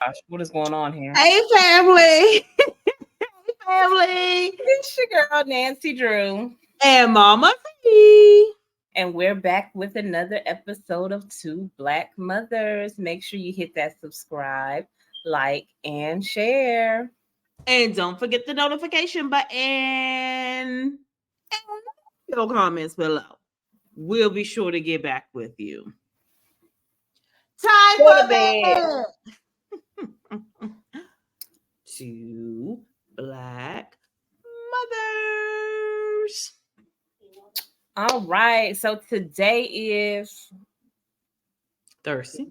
Gosh, what is going on here? Hey, family. Hey, family. It's your girl, Nancy Drew. And Mama T. And we're back with another episode of Two Black Mothers. Make sure you hit that subscribe, like, and share. And don't forget the notification button. And your comments below. We'll be sure to get back with you. Time Go to for bed. bed. Two Black Mothers. All right. So today is Thursday.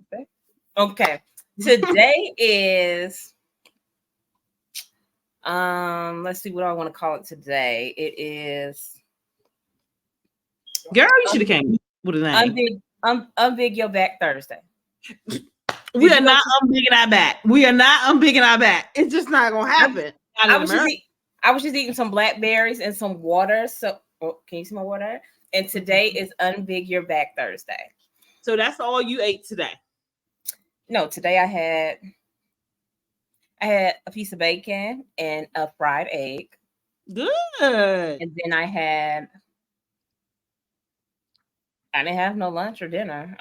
Okay. Today is let's see what I want to call it today. It is Girl, you should have came with a name. Unbig Your Back Thursday. We are not unbigging our back. We are not unbigging our back. It's just not gonna happen. I was just eating some blackberries and some water. So can you see my water? And today is Unbig Your Back Thursday. So that's all you ate today? No, today I had a piece of bacon and a fried egg. Good. And then I didn't have no lunch or dinner.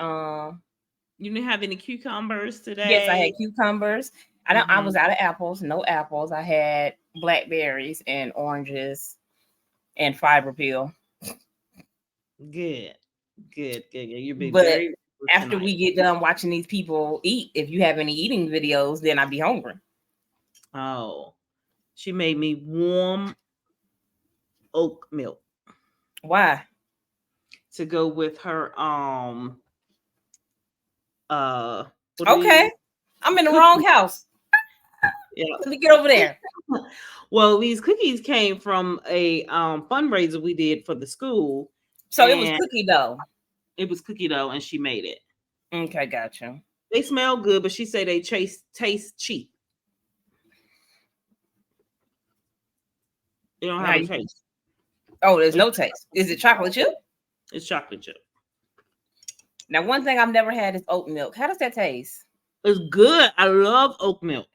You didn't have any cucumbers today? Yes, I had cucumbers. I was out of apples, no apples. I had blackberries and oranges and fiber peel. Good. You're being but very after tonight. We get done watching these people eat, if you have any eating videos, then I'd be hungry. Oh, she made me warm oat milk. Why? To go with her okay. I'm in the wrong house. Yeah. Let me get over there. Well, these cookies came from a fundraiser we did for the school. So it was cookie dough. It was cookie dough, and she made it. Okay, gotcha. They smell good, but she said they taste cheap. They don't have a taste. Oh, there's no taste. Is it chocolate chip? It's chocolate chip. Now, one thing I've never had is oat milk. How does that taste? It's good. I love oat milk.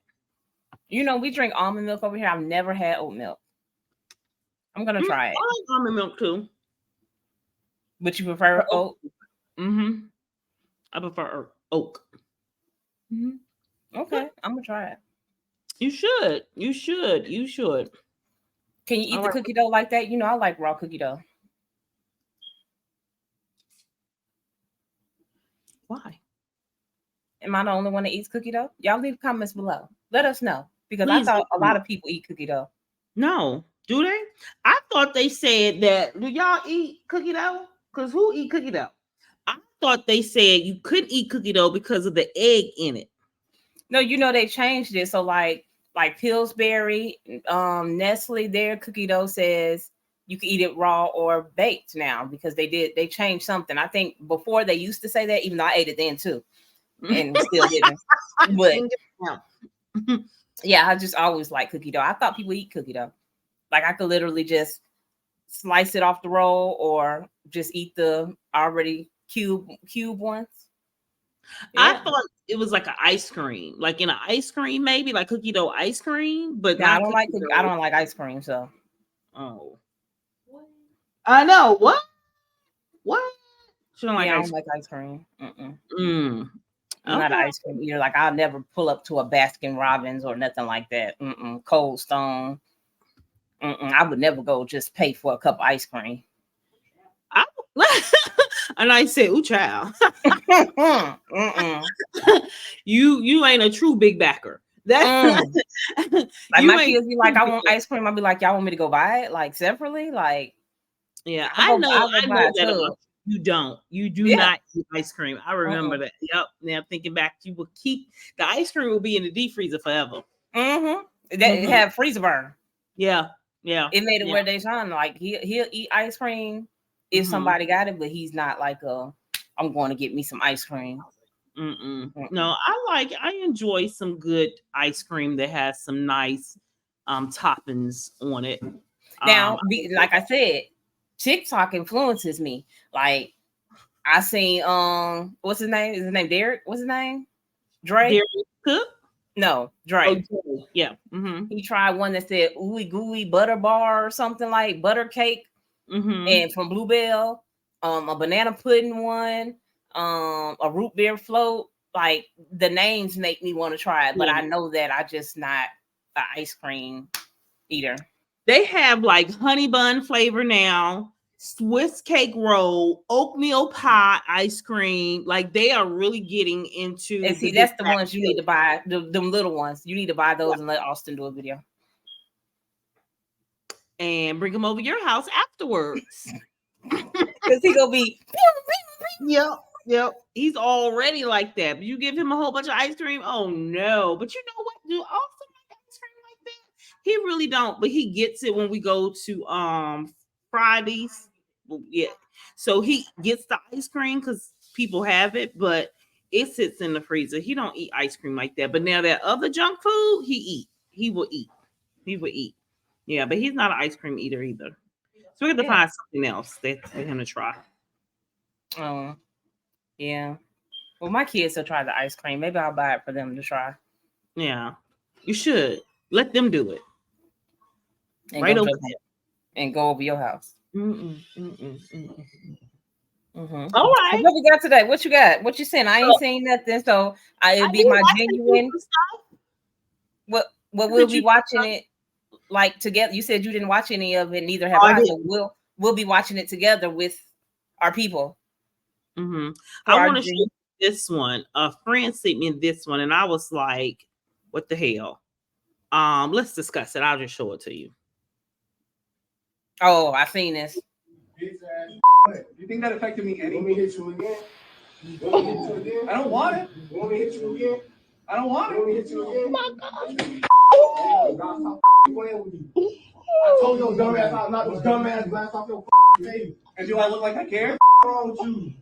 You know, we drink almond milk over here. I've never had oat milk. I'm going to try it. I like almond milk too. But you prefer oat? Mm-hmm. I prefer oat. Mm-hmm. Okay, I'm going to try it. You should. Can you eat the cookie dough like that? You know, I like raw cookie dough. Why? Am I the only one that eats cookie dough? Y'all leave comments below. Let us know. Because please, I thought a lot of people eat cookie dough. No. Do they? I thought they said that. Do y'all eat cookie dough? Because who eat cookie dough? I thought they said you couldn't eat cookie dough because of the egg in it. No, you know, they changed it. So like Pillsbury, Nestle, their cookie dough says you can eat it raw or baked now because they changed something. I think before they used to say that, even though I ate it then too. And still didn't. But yeah, I just always like cookie dough. I thought people eat cookie dough. Like I could literally just slice it off the roll or just eat the already cube ones. Yeah. I thought it was like an ice cream, like in an ice cream, maybe like cookie dough ice cream. But no, I don't like ice cream. So, I know what. She don't like I don't like ice cream. I'm not an ice cream eater. Like I'll never pull up to a Baskin Robbins or nothing like that. Cold Stone. I would never go just pay for a cup of ice cream. And I said, "Ooh, child, you ain't a true big backer." Like my kids be like, "I want ice cream." I'll be like, "Y'all want me to go buy it like separately?" Like, yeah, I know that you don't. You do not eat ice cream. I remember that. Yep. Now thinking back, you will keep the ice cream will be in the deep freezer forever. That have freezer burn. Yeah. It made it where they shine. Like he'll eat ice cream if somebody got it, but he's not like I'm going to get me some ice cream. No, I enjoy some good ice cream that has some nice toppings on it. Now, like I said, TikTok influences me. Like I seen what's his name? Is his name Derek? What's his name? Drake. Derek Cook. No, Oh, Dre. yeah. He tried one that said ooey gooey butter bar or something like butter cake, and from Bluebell, a banana pudding one, a root beer float. Like the names make me want to try it, but I know that I just not an ice cream eater. They have like honey bun flavor now, Swiss cake roll, oatmeal pie ice cream. Like they are really getting into. And see, that's the ones you need to buy. Them little ones. You need to buy those and let Austin do a video. And bring them over your house afterwards. Because he gonna be. Yep. He's already like that. But you give him a whole bunch of ice cream. Oh no. But you know what? Do Austin like ice cream like that? He really don't, but he gets it when we go to Fridays. Well, yeah. So he gets the ice cream because people have it, but it sits in the freezer. He don't eat ice cream like that. But now that other junk food, he will eat. Yeah, but he's not an ice cream eater either. So we have to find something else for him to try. Oh, yeah. Well, my kids will try the ice cream. Maybe I'll buy it for them to try. Yeah, you should let them do it. And right over there. And go over your house. All right. What we got today? What you got? What you saying? I ain't seen nothing, so it'll be my genuine. What we'll be watching it like together. You said you didn't watch any of it, neither have I. So we'll be watching it together with our people. I want to show you this one. A friend sent me this one, and I was like, "What the hell?" Let's discuss it. I'll just show it to you. Oh, I seen this. You think that affected me any? Want me to hit you again? I don't want it. You want me to hit you again? I don't want it. You want me to hit you again? Oh my God. I told your dumb ass I'll knock those dumb ass glass off your face. And do I look like I care? What's wrong with you?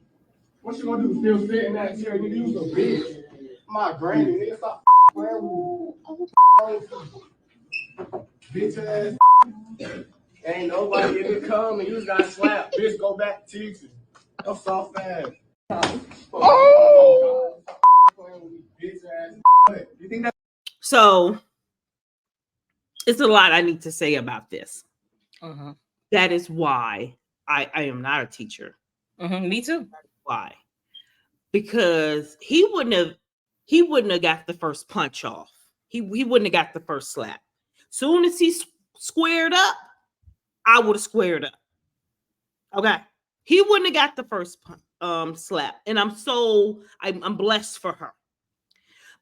What you gonna do? Still sit in that chair? You use a bitch. My granny, nigga, stop playing with me. Bitch ass. Ain't nobody in the come and you got slapped. Bitch, go back to teaching. I'm soft ass. Oh! You think that? So it's a lot I need to say about this. That is why I am not a teacher. Me too. Why? Because he wouldn't have got the first punch off. He wouldn't have got the first slap. Soon as he squared up, I would have squared up. Okay. He wouldn't have got the first slap. And I'm blessed for her.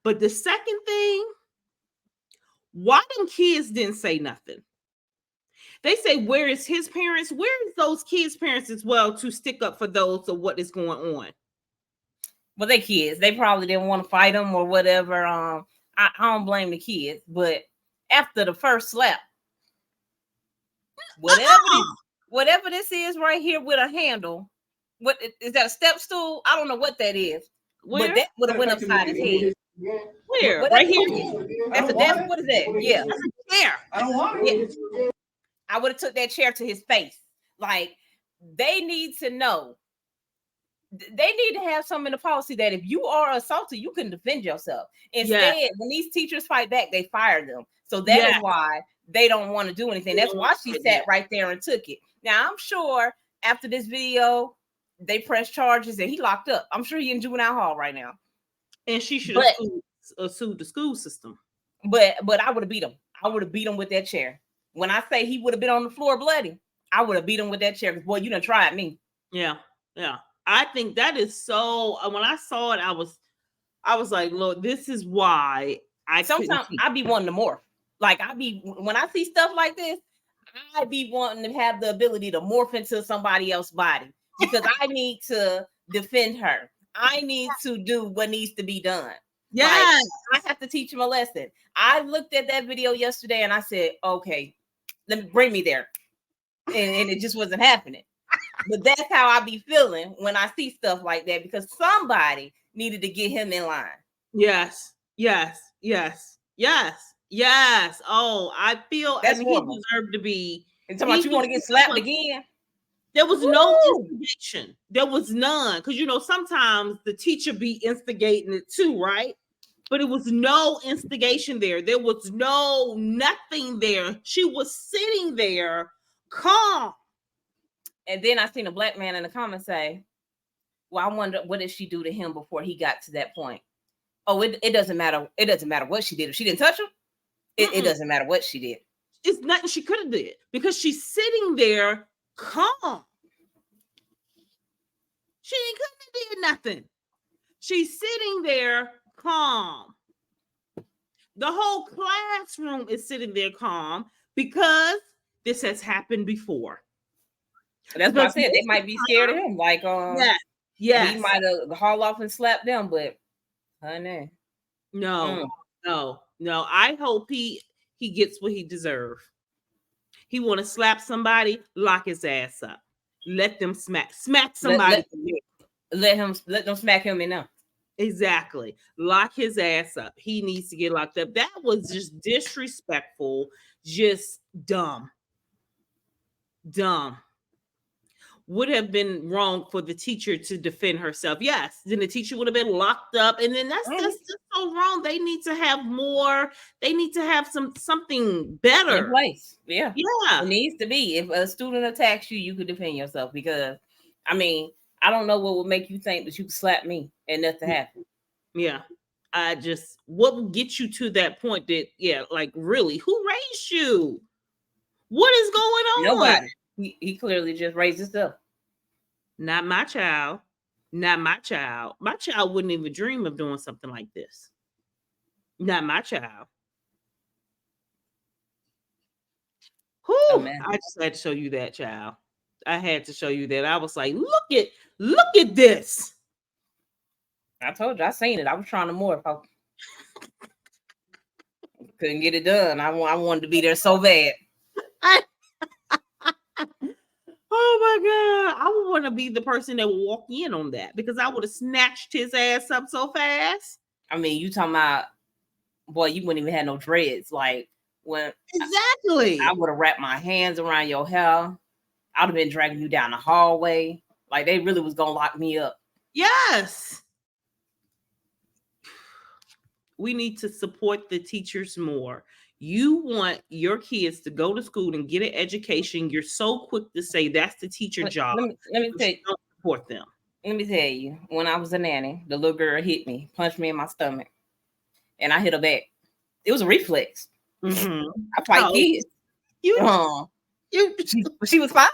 But the second thing, why them kids didn't say nothing? They say, where is his parents? Where is those kids' parents as well to stick up for those of what is going on? Well, they kids. They probably didn't want to fight them or whatever. I don't blame the kids. But after the first slap, whatever this is right here with a handle, what is that, a step stool? I don't know what that is. Where? But that would have went upside his head. Where? Right here? That's a desk. What is that? Yeah. That's a chair. I don't want it. Yeah. I would have took that chair to his face. Like, they need to know. They need to have something in the policy that if you are assaulted, you can defend yourself. Instead, when these teachers fight back, they fire them. So that is why they don't want to do anything. That's why she sat right there and took it. Now, I'm sure after this video, they pressed charges and he locked up. I'm sure he's in juvenile hall right now. And she should have sued the school system. But I would have beat him. I would have beat him with that chair. When I say he would have been on the floor bloody, I would have beat him with that chair. Because, boy, you done tried me. Yeah. I think that is so. When I saw it, I was like, look, this is why sometimes I be wanting to morph. Like, when I see stuff like this, I be wanting to have the ability to morph into somebody else's body because I need to defend her. I need to do what needs to be done. Yeah, like, I have to teach him a lesson. I looked at that video yesterday and I said, okay, bring me there. And it just wasn't happening. But that's how I be feeling when I see stuff like that because somebody needed to get him in line. Yes. Oh, I feel he deserved to be. And talking about you want to get slapped again? There was no instigation. There was none. Because, sometimes the teacher be instigating it too, right? But it was no instigation there. There was nothing there. She was sitting there calm. And then I seen a black man in the comments say, well, I wonder what did she do to him before he got to that point? Oh, it doesn't matter. It doesn't matter what she did. If she didn't touch him, it doesn't matter what she did. It's nothing she could have did because she's sitting there calm. She couldn't have did nothing. She's sitting there calm. The whole classroom is sitting there calm because this has happened before. That's what I said. They might be scared of him. Like, yes. He might have hauled off and slapped them, but honey, no. I hope he gets what he deserves. He want to slap somebody, lock his ass up. Let them smack somebody. Let them smack him enough. Exactly. Lock his ass up. He needs to get locked up. That was just disrespectful, just dumb. Would have been wrong for the teacher to defend herself. Yes, then the teacher would have been locked up, and then that's just so wrong. They need to have more. They need to have something better in place. Yeah, it needs to be. If a student attacks you, you could defend yourself. Because I mean, I don't know what would make you think that you could slap me and nothing happen. Yeah, what would get you to that point? That like really, who raised you? What is going on? Nobody. He clearly just raised himself. Not my child. Not my child. My child wouldn't even dream of doing something like this. Not my child. I just had to show you that, child. I had to show you that. I was like, look at this. I told you, I seen it. I was trying to morph. I couldn't get it done. I wanted to be there so bad. Oh my God. I would want to be the person that would walk in on that because I would have snatched his ass up so fast. I mean, you talking about, boy, you wouldn't even have no dreads. Like when exactly, I would have wrapped my hands around your hair. I'd have been dragging you down the hallway. Like they really was gonna lock me up. Yes. We need to support the teachers more. You want your kids to go to school and get an education. You're so quick to say that's the teacher job. Let me tell you, don't support them. Let me tell you, when I was a nanny, the little girl hit me, punched me in my stomach, and I hit her back. It was a reflex. Mm-hmm. I fight kids. She was 5.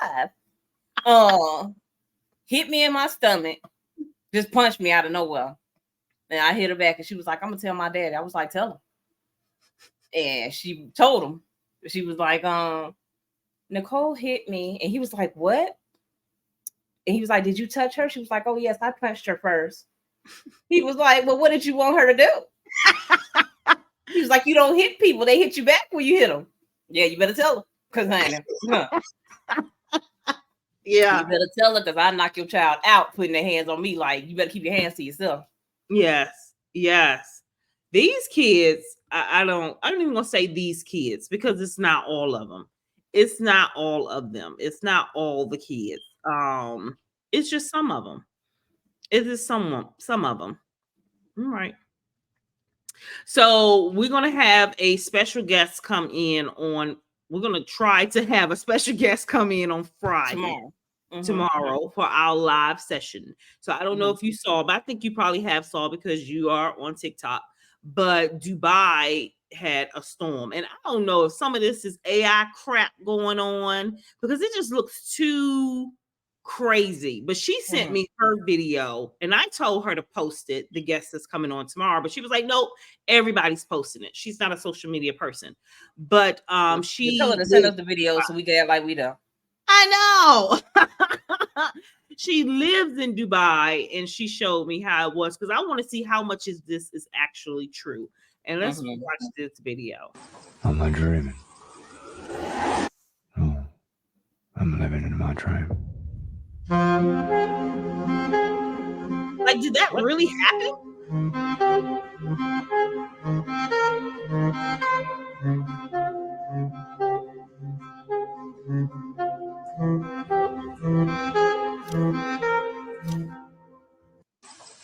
Hit me in my stomach, just punched me out of nowhere. And I hit her back, and she was like, "I'm gonna tell my daddy." I was like, "Tell him." And she told him. She was like, Nicole hit me. And he was like, "What?" And he was like, "Did you touch her?" She was like, "Oh, yes, I punched her first." He was like, "Well, what did you want her to do?" He was like, "You don't hit people. They hit you back when you hit them." Yeah, you better tell her. Because, honey. Yeah. You better tell her because I knock your child out putting their hands on me. Like, you better keep your hands to yourself. Yes. These kids, I don't even gonna say these kids because it's not all of them. It's not all of them. It's not all the kids. It's just some of them. It is some of them. All right. So we're gonna have a special guest come in on. We're gonna try to have a special guest come in on Friday. Tomorrow for our live session. So I don't know if you saw, but I think you probably have saw because you are on TikTok. But Dubai had a storm, and I don't know if some of this is AI crap going on because it just looks too crazy. But she sent me her video, and I told her to post it. The guest that's coming on tomorrow, but she was like, "Nope, everybody's posting it." She's not a social media person, but she tell her to send us the video so we can act like we don't. I know. She lives in Dubai, and she showed me how it was because I want to see how much this is actually true. And let's watch this video. I'm not dreaming. No, I'm living in my dream. Like, did that really happen?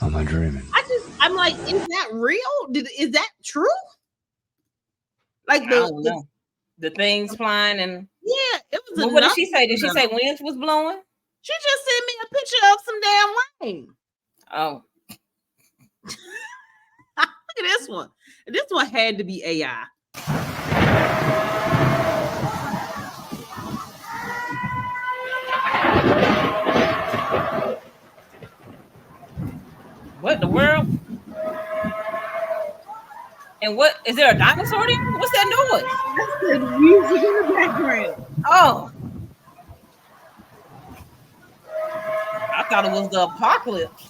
I'm not dreaming. I'm like, is that real? Is that true? Like I don't know. The things flying and yeah, it was. Well, what did she say? Did she say winds was blowing? She just sent me a picture of some damn rain. Oh, look at this one. This one had to be AI. what the world? And what is there a dinosaur there? What's that noise? That's the music in the background. Oh, I thought it was the apocalypse.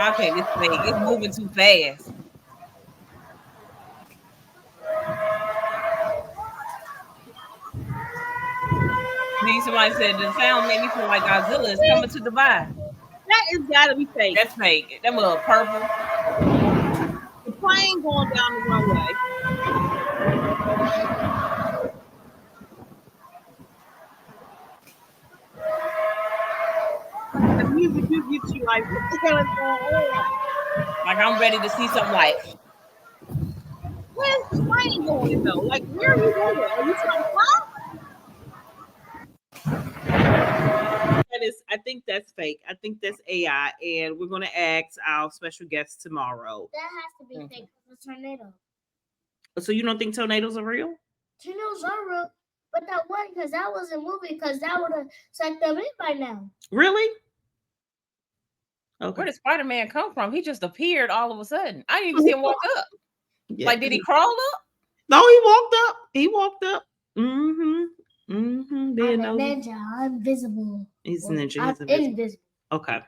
Okay, this thing it's moving too fast. See, somebody said the sound made me feel like Godzilla is coming to Dubai. That has got to be fake. That's fake. That little purple. The plane going down the runway. The music do get you like, what the hell is going on? Like I'm ready to see something like. Where's the plane going though? Like, where are you going? Are you trying to fly? I think that's fake. I think that's AI, and we're gonna ask our special guest tomorrow. That has to be fake because it's a tornado. So you don't think tornadoes are real? Tornadoes are real, but that wasn't because that was a movie because that would have sucked them in by now. Really? Okay. Where did Spider-Man come from? He just appeared all of a sudden. I didn't even see him walk up. Yeah. Like, did he crawl up? No, he walked up. He walked up. Mm-hmm. Mm-hmm. I'm a ninja. I'm invisible. He's a ninja. I'm invisible. Okay.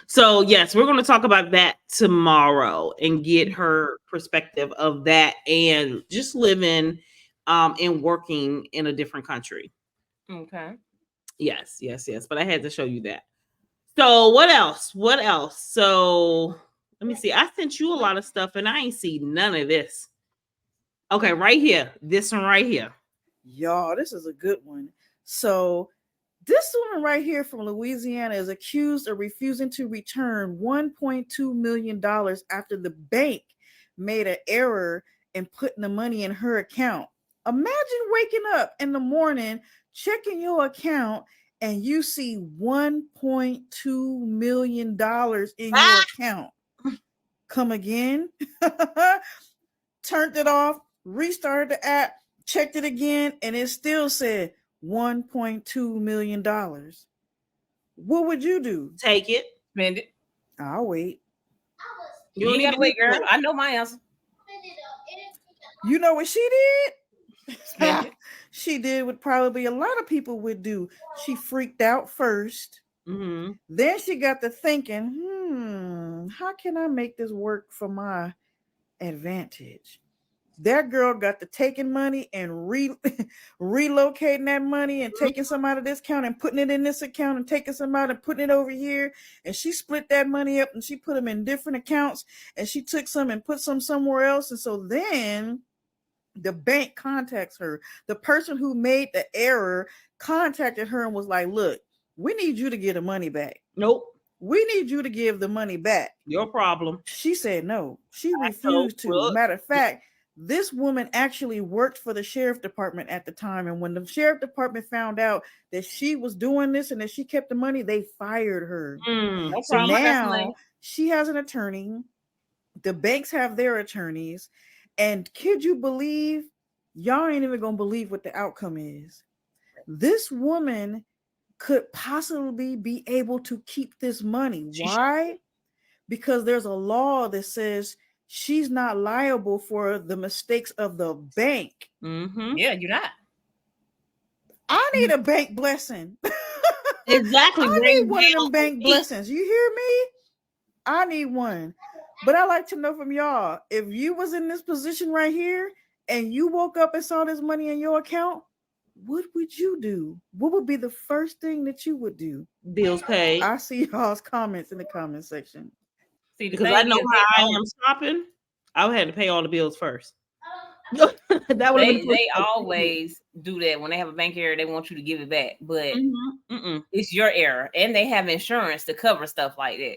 So yes, we're going to talk about that tomorrow and get her perspective of that and just living and working in a different country. Okay. Yes. But I had to show you that. So what else? So let me see. I sent you a lot of stuff and I ain't see none of this. Okay, right here. This one right here. Y'all, this is a good one. So this woman right here from Louisiana is accused of refusing to return $1.2 million after the bank made an error in putting the money in her account. Imagine waking up in the morning, checking your account, and you see $1.2 million in your account. Come again? Turned it off, restarted the app, checked it again, and it still said $1.2 million. What would you do? Take it. Spend it. I'll wait. You ain't gotta wait, girl. I know my answer. You know what she did? Spend it. She did what probably a lot of people would do. She freaked out first. Mm-hmm. Then she got to thinking, how can I make this work for my advantage? That girl got to taking money and relocating that money and taking some out of this account and putting it in this account and taking some out and putting it over here. And she split that money up and she put them in different accounts and she took some and put some somewhere else. And so then the bank contacts her. The person who made the error contacted her and was like, look, we need you to get the money back. Nope. We need you to give the money back. Your problem. She said no. She refused to. Matter of fact, this woman actually worked for the sheriff department at the time. And when the sheriff department found out that she was doing this and that she kept the money, they fired her. No so problem. now she has an attorney. The banks have their attorneys. And could you believe, y'all ain't even going to believe what the outcome is. This woman could possibly be able to keep this money. Why? Because there's a law that says she's not liable for the mistakes of the bank. Mm-hmm. Yeah, you're not. I need a bank blessing. Exactly. I need one of them bank blessings. You hear me? I need one. But I like to know from y'all, if you was in this position right here and you woke up and saw this money in your account, what would you do? What would be the first thing that you would do? Bills paid. I see y'all's comments in the comment section. See, because I know how I am shopping, I would have to pay all the bills first. That would they always do that when they have a bank error. They want you to give it back, but it's your error, and they have insurance to cover stuff like that.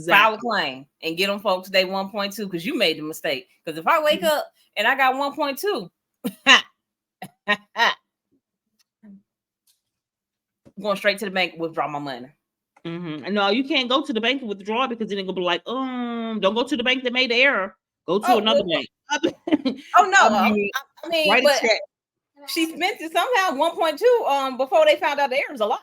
file a claim and get them folks they 1.2 because you made the mistake. Because if I wake up and I got 1.2, going straight to the bank, withdraw my money. No, you can't go to the bank and withdraw because then they're gonna be like, don't go to the bank that made the error. Go to another bank. Oh no, I mean, write a check. She spent it somehow 1.2 before they found out the error was a lot.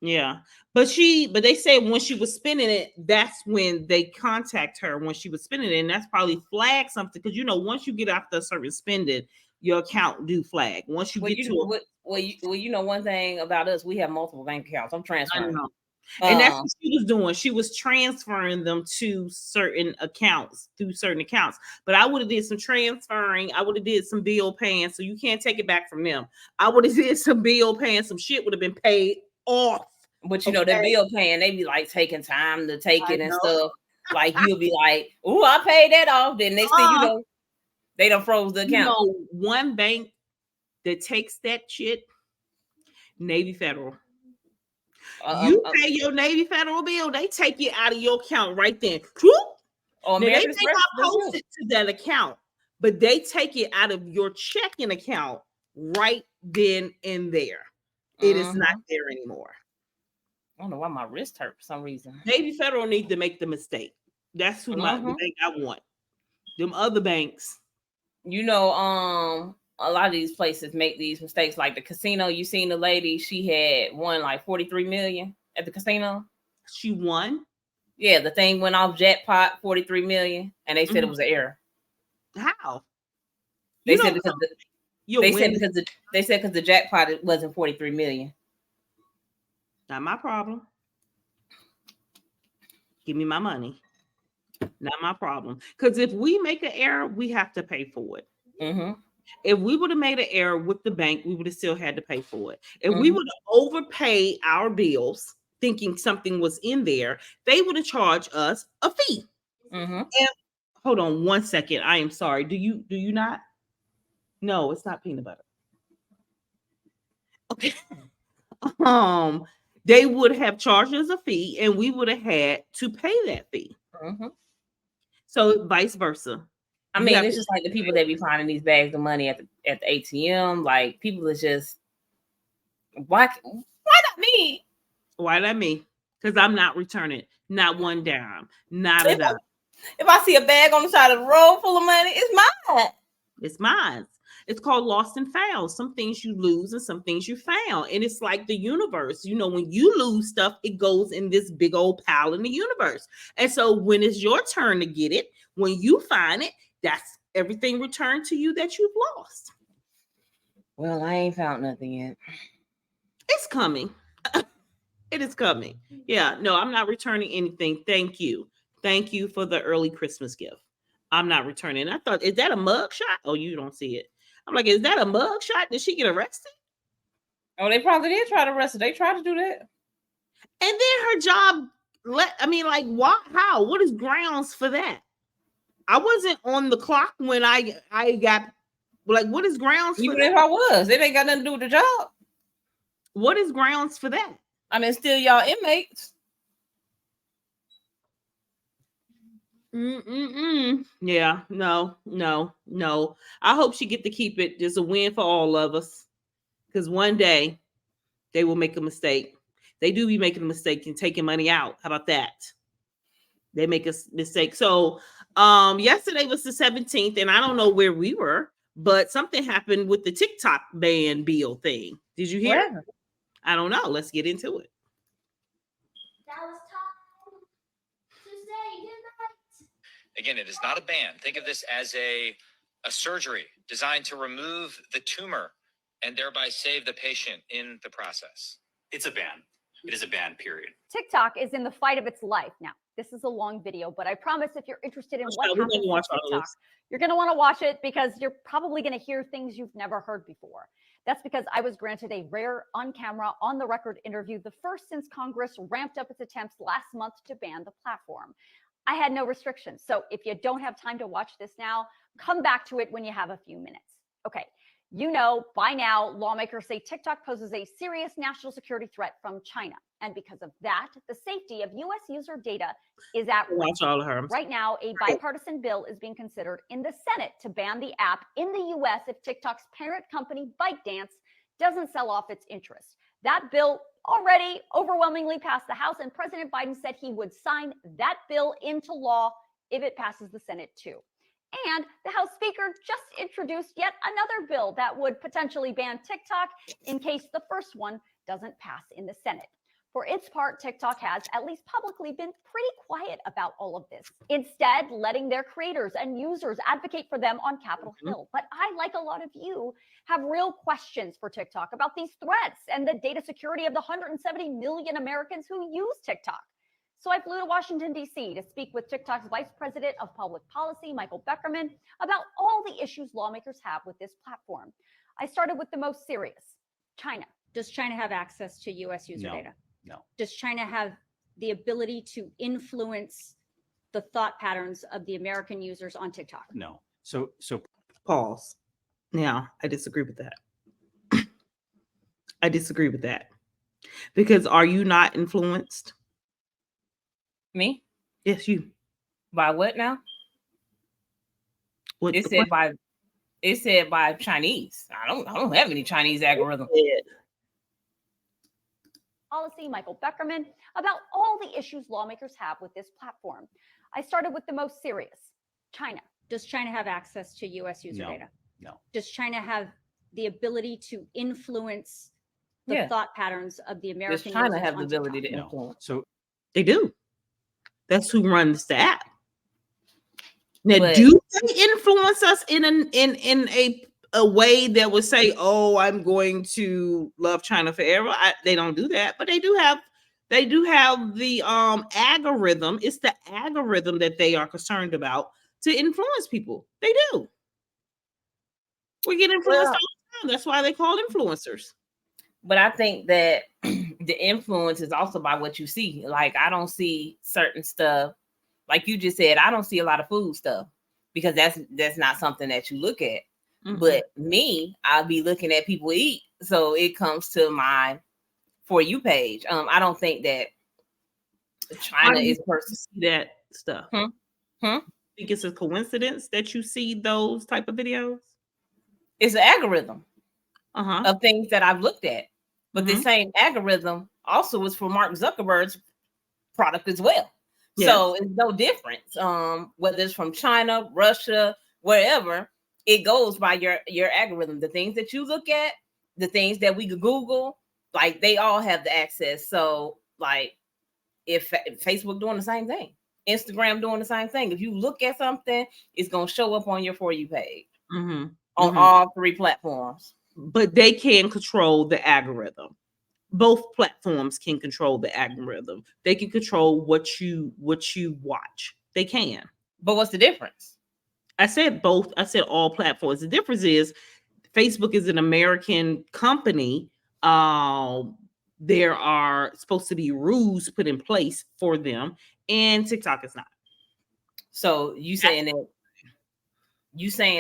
Yeah, but they said when she was spending it, that's when they contact her when she was spending it, and that's probably flagged something because once you get after a certain spending, your account do flag. Once you get to one thing about us, we have multiple bank accounts. I'm transferring. And that's what she was doing. She was transferring them to certain accounts through certain accounts. But I would have did some transferring. I would have did some bill paying. So you can't take it back from them. I would have did some bill paying. Some shit would have been paid off. But the bill paying, they be like taking time to take it and stuff. Like you'll be like, "Oh, I paid that off." Then next thing you know, they done froze the account. One bank that takes that shit, Navy Federal. You pay your Navy Federal bill, they take it out of your account right then. Now, they may not post it to that account, but they take it out of your checking account right then and there. It is not there anymore. I don't know why my wrist hurt for some reason. Navy Federal needs to make the mistake. That's who the bank I want. Them other banks. A lot of these places make these mistakes. Like the casino, you seen the lady, she had won like 43 million at the casino. She won? Yeah, the thing went off jackpot, 43 million, and they said it was an error. How? They said because the jackpot it wasn't 43 million. Not my problem. Give me my money. Not my problem. Because if we make an error, we have to pay for it. If we would have made an error with the bank, we would have still had to pay for it. If we would have overpaid our bills, thinking something was in there, they would have charged us a fee. And hold on 1 second. I am sorry. Do you not? No, it's not peanut butter. Okay. They would have charged us a fee, and we would have had to pay that fee. So vice versa. I mean, it's just like the people that be finding these bags of money at the ATM. Like people is just why not me? Why not me? Because I'm not returning not one dime, not a dime. If I see a bag on the side of the road full of money, it's mine. It's mine. It's called lost and found. Some things you lose and some things you found. And it's like the universe. When you lose stuff, it goes in this big old pile in the universe. And so when it's your turn to get it, when you find it, that's everything returned to you that you've lost. Well, I ain't found nothing yet. It's coming. It is coming. Yeah, no, I'm not returning anything. Thank you. Thank you for the early Christmas gift. I'm not returning. I thought, is that a mug shot? Oh, you don't see it. I'm like, is that a mug shot? Did she get arrested? Oh, they probably did try to arrest her. They tried to do that. And then her job, why? How? What is grounds for that? I wasn't on the clock when I got, what is grounds for that? Even if I was, it ain't got nothing to do with the job. What is grounds for that? I mean, still y'all inmates. Yeah, no. I hope she get to keep it. Just a win for all of us. Because one day they will make a mistake. They do be making a mistake and taking money out. How about that? They make a mistake. So yesterday was the 17th, and I don't know where we were, but something happened with the TikTok ban bill thing. Did you hear? Where? I don't know. Let's get into it. That was time to say goodnight. Again, it is not a ban. Think of this as a surgery designed to remove the tumor and thereby save the patient in the process. It's a ban. It is a ban, period. TikTok is in the fight of its life now. This is a long video, but I promise if you're interested in what happens with TikTok, you're going to want to watch it because you're probably going to hear things you've never heard before. That's because I was granted a rare on-camera, on-the-record interview, the first since Congress ramped up its attempts last month to ban the platform. I had no restrictions, so if you don't have time to watch this now, come back to it when you have a few minutes. Okay, You know, by now, lawmakers say TikTok poses a serious national security threat from China. And because of that, the safety of U.S. user data is at risk. Watch all of her. Right now, a bipartisan bill is being considered in the Senate to ban the app in the U.S. if TikTok's parent company, ByteDance, doesn't sell off its interest. That bill already overwhelmingly passed the House, and President Biden said he would sign that bill into law if it passes the Senate too. And the House Speaker just introduced yet another bill that would potentially ban TikTok in case the first one doesn't pass in the Senate. For its part, TikTok has, at least publicly, been pretty quiet about all of this, instead letting their creators and users advocate for them on Capitol Hill. But I, like a lot of you, have real questions for TikTok about these threats and the data security of the 170 million Americans who use TikTok. So I flew to Washington, D.C. to speak with TikTok's Vice President of Public Policy, Michael Beckerman, about all the issues lawmakers have with this platform. I started with the most serious, China. Does China have access to U.S. user data? No. Does China have the ability to influence the thought patterns of the American users on TikTok? No. So Pause. Now, I disagree with that. I disagree with that. Because are you not influenced? Me? Yes, you. By what now? What It said by Chinese. I don't have any Chinese algorithm. Policy, Michael Beckerman, about all the issues lawmakers have with this platform. I started with the most serious, China. Does China have access to U.S. user data? No. Does China have the ability to influence the thought patterns of the American users? Does China have the on ability TikTok? to influence? So they do. That's who runs the app. Now, But do they influence us in a way that would say, "Oh, I'm going to love China forever"? They don't do that, but they do have the algorithm. It's the algorithm that they are concerned about to influence people. They do. We get influenced all the time. That's why they call influencers. But I think that the influence is also by what you see. Like, I don't see certain stuff. Like you just said, I don't see a lot of food stuff because that's not something that you look at. Mm-hmm. But me, I'll be looking at people eat. So it comes to my For You page. I don't think that China is person see that stuff. Think it's a coincidence that you see those type of videos? It's an algorithm of things that I've looked at. But the same algorithm also is for Mark Zuckerberg's product as well. Yes. So it's no difference. Whether it's from China, Russia, wherever, it goes by your algorithm. The things that you look at, the things that we Google, like they all have the access. So like if Facebook doing the same thing, Instagram doing the same thing. If you look at something, it's going to show up on your For You page on all three platforms. But they can control the algorithm. Both platforms can control the algorithm. They can control what you watch. They can. But what's the difference? I said both. I said all platforms. The difference is Facebook is an American company. There are supposed to be rules put in place for them, and TikTok is not. So you saying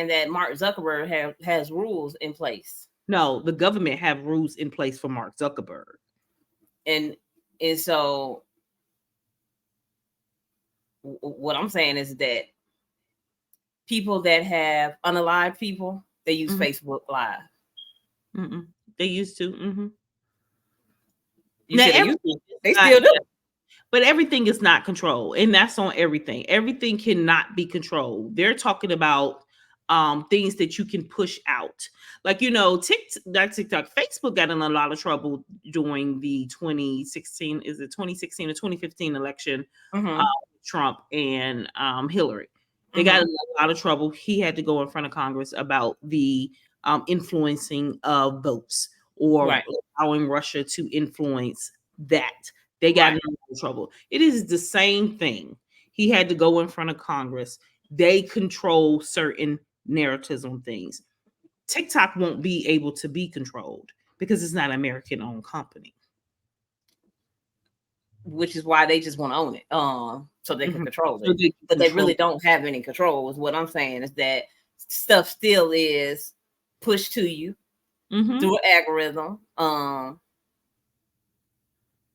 that Mark Zuckerberg has rules in place? No, the government have rules in place for Mark Zuckerberg. And so what I'm saying is that people that have unalived people, they use Facebook Live. They used to. Now, they still do. But everything is not controlled, and that's on everything. Everything cannot be controlled. They're talking about things that you can push out. Like, TikTok, Facebook got in a lot of trouble during the 2016 or 2015 election, Trump and Hillary. They got in a lot of trouble. He had to go in front of Congress about the influencing of votes or allowing Russia to influence that. They got in a lot of trouble. It is the same thing. He had to go in front of Congress. They control certain narratives on things. TikTok won't be able to be controlled because it's not an American-owned company. Which is why they just want to own it, so they can control it. But they really don't have any control. Is what I'm saying is that stuff still is pushed to you Mhm. through an algorithm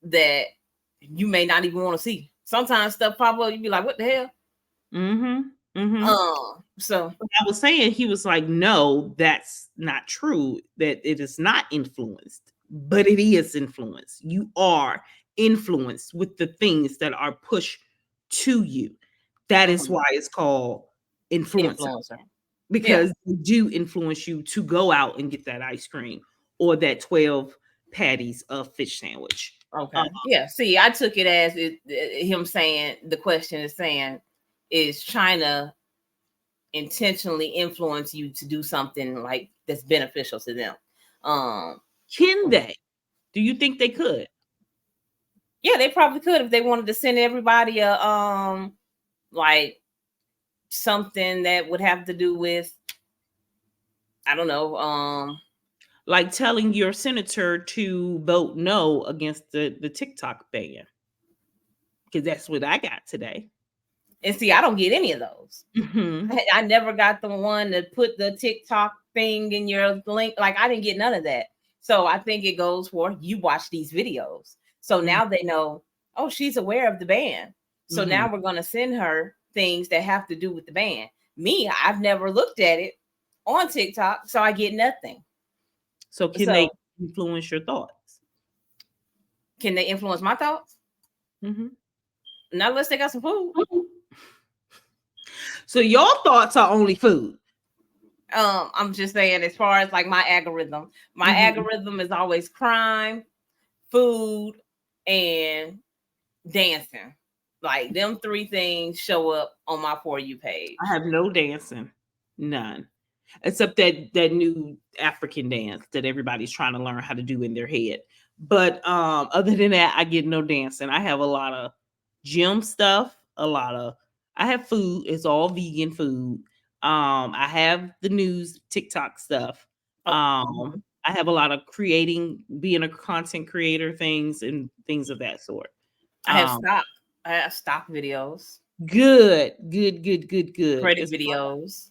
that you may not even want to see. Sometimes stuff pop up, you be like, "What the hell?" So I was saying, he was like, "No, that's not true. That it is not influenced, but it is influenced. You are influenced with the things that are pushed to you. That is why it's called influencer, because they do influence you to go out and get that ice cream or that 12 patties of fish sandwich." Okay. Yeah. See, I took it as him saying, the question is saying, is China intentionally influence you to do something like that's beneficial to them? Can they? Do you think they could? Yeah, they probably could if they wanted to send everybody a like something that would have to do with, I don't know, like telling your senator to vote no against the TikTok ban. Because that's what I got today. And see, I don't get any of those. Mm-hmm. I never got the one that put the TikTok thing in your link. Like, I didn't get none of that. So I think it goes for, you watch these videos. So now they know, oh, she's aware of the ban. So now we're going to send her things that have to do with the ban. Me, I've never looked at it on TikTok, so I get nothing. So can they influence your thoughts? Can they influence my thoughts? Not unless they got some food. So your thoughts are only food. I'm just saying, as far as like my algorithm is always crime, food, and dancing. Like, them three things show up on my For You page. I have no dancing, none, except that new African dance that everybody's trying to learn how to do in their head. But other than that, I get no dancing. I have a lot of gym stuff, I have food. It's all vegan food. I have the news TikTok stuff. I have a lot of being a content creator things and things of that sort. I have stock videos. Good. Credit videos.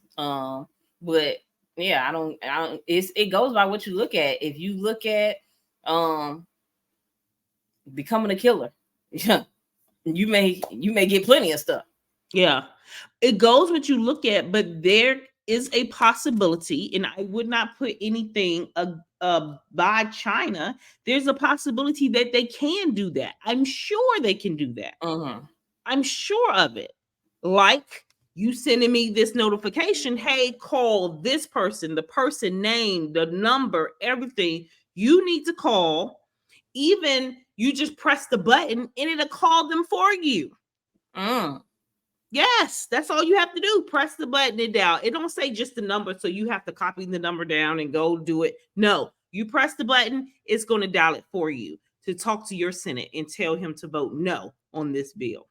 But yeah, I don't it goes by what you look at. If you look at becoming a killer, you may get plenty of stuff. Yeah, it goes what you look at, but there is a possibility, and I would not put anything by China. There's a possibility that they can do that. I'm sure they can do that. I'm sure of it. Like you sending me this notification, hey, call this person, the person name, the number, everything you need to call. Even you just press the button and it'll call them for you. Yes, that's all you have to do. Press the button and dial. It don't say just the number, so you have to copy the number down and go do it. No, you press the button, it's going to dial it for you to talk to your Senate and tell him to vote no on this bill.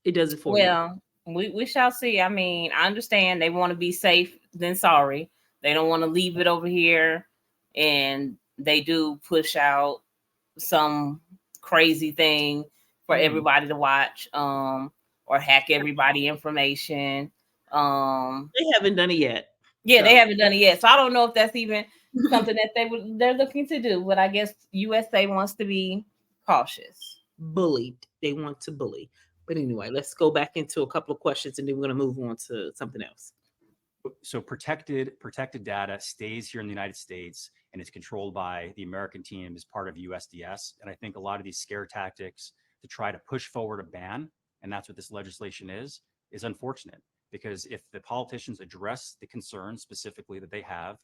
It does it for you. Well, we shall see. I mean, I understand they want to be safe than sorry. They don't want to leave it over here, and they do push out some crazy thing for everybody to watch, or hack everybody information. They haven't done it yet. Yeah, they haven't done it yet. So I don't know if that's even something that they're looking to do. But I guess USA wants to be cautious. Bullied. They want to bully. But anyway, let's go back into a couple of questions and then we're going to move on to something else. So protected data stays here in the United States and it's controlled by the American team as part of USDS. And I think a lot of these scare tactics to try to push forward a ban, and that's what this legislation is unfortunate. Because if the politicians address the concerns specifically that they have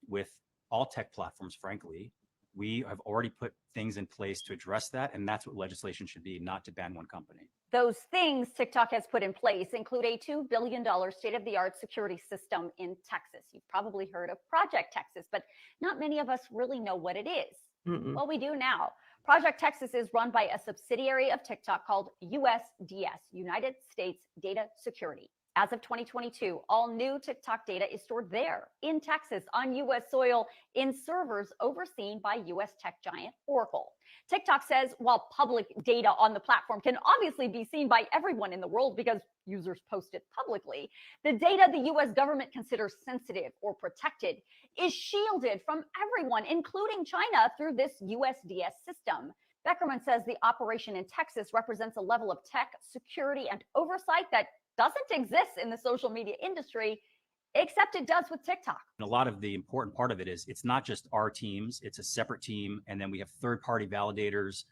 with all tech platforms, frankly, we have already put things in place to address that. And that's what legislation should be, not to ban one company. Those things TikTok has put in place include a $2 billion state-of-the-art security system in Texas. You've probably heard of Project Texas, but not many of us really know what it is. Well, we do now. Project Texas is run by a subsidiary of TikTok called USDS, United States Data Security. As of 2022, all new TikTok data is stored there in Texas on U.S. soil in servers overseen by U.S. tech giant Oracle. TikTok says while public data on the platform can obviously be seen by everyone in the world because users post it publicly, the data the US government considers sensitive or protected is shielded from everyone, including China, through this USDS system. Beckerman says the operation in Texas represents a level of tech security and oversight that doesn't exist in the social media industry, except it does with TikTok. And a lot of the important part of it is it's not just our teams, it's a separate team. And then we have third-party validators,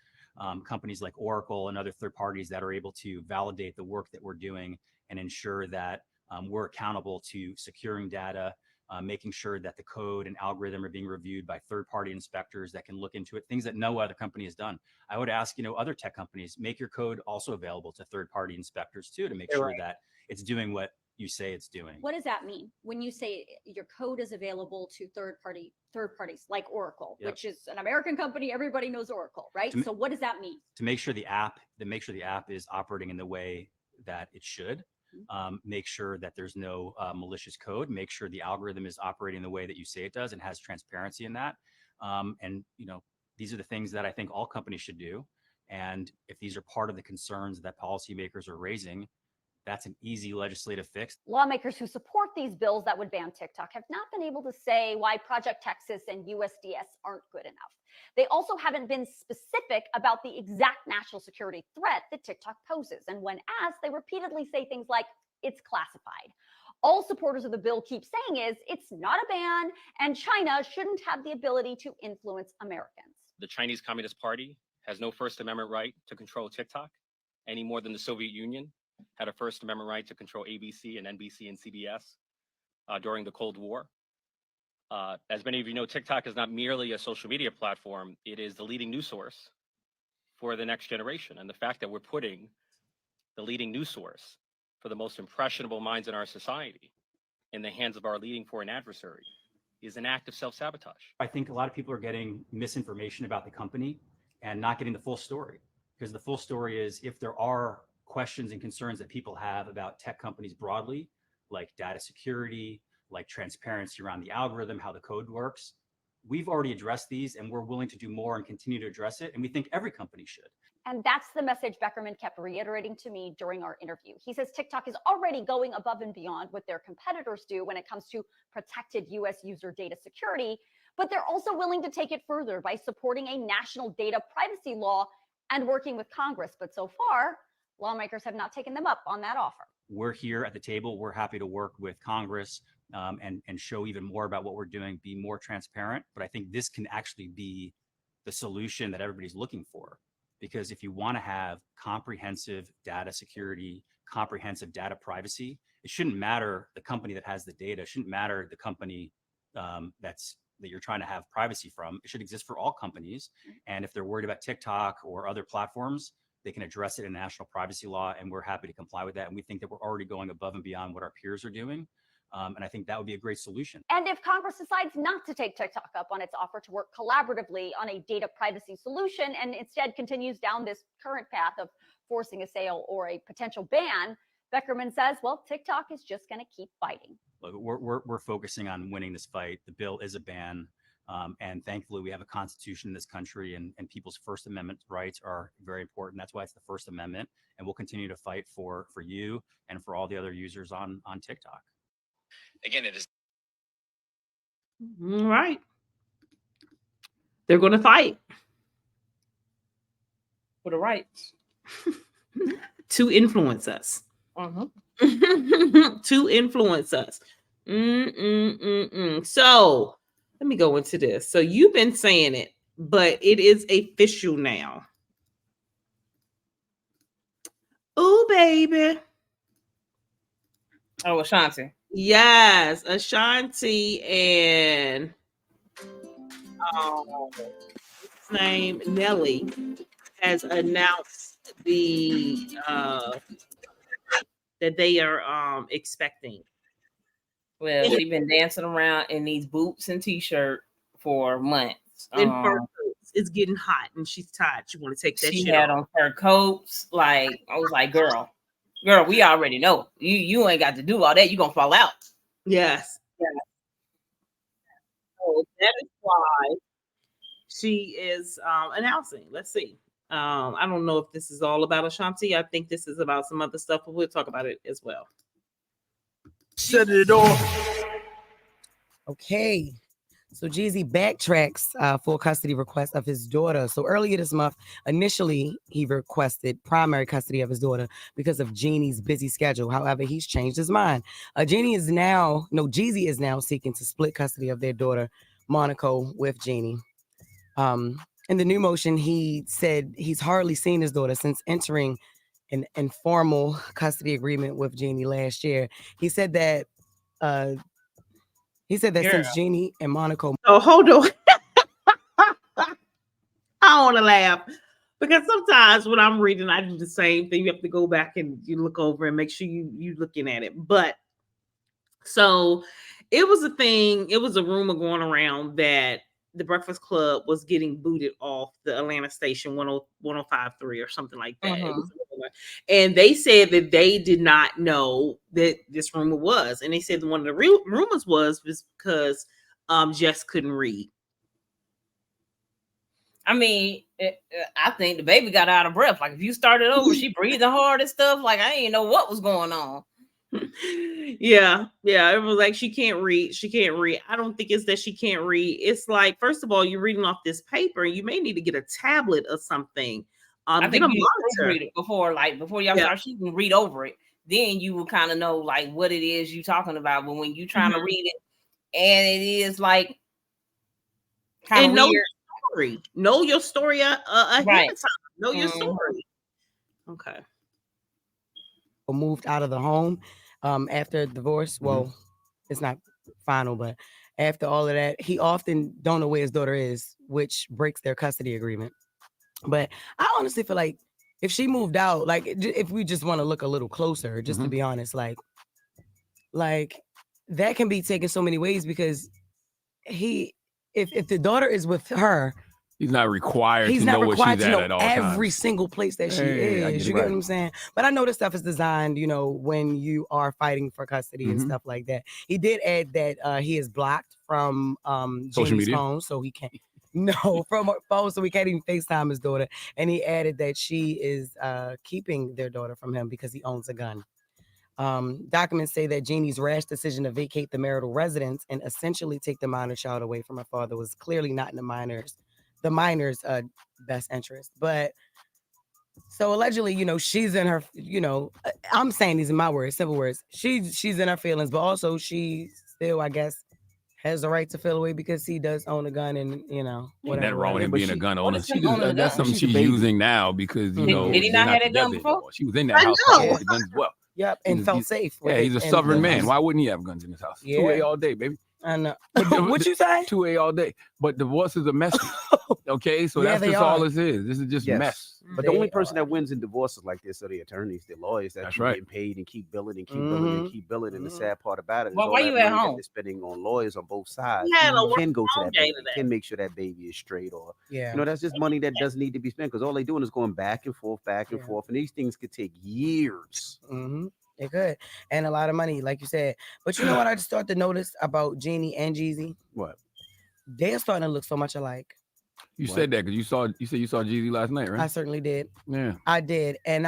companies like Oracle and other third parties that are able to validate the work that we're doing and ensure that we're accountable to securing data, making sure that the code and algorithm are being reviewed by third-party inspectors that can look into it, things that no other company has done. I would ask, other tech companies, make your code also available to third-party inspectors too, to make sure that it's doing what you say it's doing. What does that mean when you say your code is available to third parties like Oracle, which is an American company? Everybody knows Oracle, right? So what does that mean? To make sure the app is operating in the way that it should. Make sure that there's no malicious code, make sure the algorithm is operating the way that you say it does and has transparency in that. And these are the things that I think all companies should do. And if these are part of the concerns that policymakers are raising, that's an easy legislative fix. Lawmakers who support these bills that would ban TikTok have not been able to say why Project Texas and USDS aren't good enough. They also haven't been specific about the exact national security threat that TikTok poses. And when asked, they repeatedly say things like, it's classified. All supporters of the bill keep saying is, it's not a ban, and China shouldn't have the ability to influence Americans. The Chinese Communist Party has no First Amendment right to control TikTok any more than the Soviet Union had a First Amendment right to control ABC and NBC and CBS during the Cold War. As many of you know, TikTok is not merely a social media platform. It is the leading news source for the next generation. And the fact that we're putting the leading news source for the most impressionable minds in our society in the hands of our leading foreign adversary is an act of self-sabotage. I think a lot of people are getting misinformation about the company and not getting the full story. Because the full story is, if there are questions and concerns that people have about tech companies broadly, like data security, like transparency around the algorithm, how the code works, we've already addressed these and we're willing to do more and continue to address it. And we think every company should. And that's the message Beckerman kept reiterating to me during our interview. He says TikTok is already going above and beyond what their competitors do when it comes to protected US user data security, but they're also willing to take it further by supporting a national data privacy law and working with Congress. But so far, lawmakers have not taken them up on that offer. We're here at the table. We're happy to work with Congress and show even more about what we're doing, be more transparent. But I think this can actually be the solution that everybody's looking for. Because if you want to have comprehensive data security, comprehensive data privacy, it shouldn't matter the company that has the data. It shouldn't matter the company that you're trying to have privacy from. It should exist for all companies. And if they're worried about TikTok or other platforms, they can address it in national privacy law, and we're happy to comply with that. And we think that we're already going above and beyond what our peers are doing. And I think that would be a great solution. And if Congress decides not to take TikTok up on its offer to work collaboratively on a data privacy solution and instead continues down this current path of forcing a sale or a potential ban, Beckerman says, well, TikTok is just going to keep fighting. Look, we're focusing on winning this fight. The bill is a ban. And thankfully, we have a constitution in this country, and people's First Amendment rights are very important. That's why it's the First Amendment. And we'll continue to fight for you and for all the other users on TikTok. Again, it is. All right. They're going to fight For the rights. to influence us. Uh-huh. To influence us. So let me go into this. So you've been saying it, but it is official now. Oh, baby. Oh, Ashanti. Yes, Ashanti and his name Nelly has announced that they are expecting. Well, she's been dancing around in these boots and t-shirt for months. In fur coats. It's getting hot and she's tired. She want to take that she shit had off. on fur coats. Like, I was like, girl, we already know. You ain't got to do all that. You gonna fall out. Yes. Yeah. So that is why she is announcing. Let's see. I don't know if this is all about Ashanti. I think this is about some other stuff, but we'll talk about it as well. Shut the door. Okay. So Jeezy backtracks full custody request of his daughter. So earlier this month, initially he requested primary custody of his daughter because of Jeannie's busy schedule. However, he's changed his mind. Jeezy is now seeking to split custody of their daughter, Monaco, with Jeannie. In the new motion, he said he's hardly seen his daughter since entering an informal custody agreement with Jeannie last year. He said that since Jeannie and Monaco. Oh, hold on. I want to laugh because sometimes when I'm reading, I do the same thing. You have to go back and you look over and make sure you looking at it. But so it was a thing. It was a rumor going around that the Breakfast Club was getting booted off the Atlanta station 105.3 or something like that. It was, and they said that they did not know that this rumor was. And they said one of the real rumors was because Jess couldn't read. I mean, I think the baby got out of breath. Like if you started over, she breathing hard and stuff. Like I didn't know what was going on. Yeah. It was like she can't read. I don't think it's that she can't read. It's like, first of all, you're reading off this paper. You may need to get a tablet or something. I think you read it before y'all start. She can read over it. Then you will kind of know like what it is you're talking about. But when you're trying to read it, and it is like kind of weird. Know your story ahead of time. Know your Mm-hmm. story. Okay. Moved out of the home after divorce. Well, it's not final, but after all of that, he often don't know where his daughter is, which breaks their custody agreement. But I honestly feel like if she moved out, like if we just want to look a little closer, just to be honest, like that can be taken so many ways because if the daughter is with her, he's not required to know where she's at all times. Every single place that she is. You get what I'm saying? But I know this stuff is designed, when you are fighting for custody and stuff like that. He did add that he is blocked from social media phone, so he can't. No, from her phone, so we can't even FaceTime his daughter. And he added that she is keeping their daughter from him because he owns a gun. Documents say that Jeannie's rash decision to vacate the marital residence and essentially take the minor child away from her father was clearly not in the minor's best interest. But so allegedly, she's in her, I'm saying these in my words, simple words. She's in her feelings, but also she still, I guess, has the right to feel away because he does own a gun and, whatever. That wrong with him being a gun owner. That's something she's using now because, did he not have a gun before? She was in that house with the guns as well. Yep, and felt safe. Yeah, he's a sovereign man. Why wouldn't he have guns in his house? Yeah. 2A all day, baby. I know. What you say? 2A all day. But divorces are messy. Okay, so that's just all this is. This is just mess. But the only person that wins in divorces like this are the attorneys, the lawyers that keep getting paid and keep billing and keep billing and keep billing. And the sad part about it is why you at home? Spending on lawyers on both sides can go to that baby, can make sure that baby is straight, or that's just money that doesn't need to be spent because all they're doing is going back and forth, and these things could take years. It could, and a lot of money, like you said. But you know what I just started to notice about Jeannie and Jeezy? What? They're starting to look so much alike. You said that because you said you saw Jeezy last night, right? I certainly did. Yeah, I did, and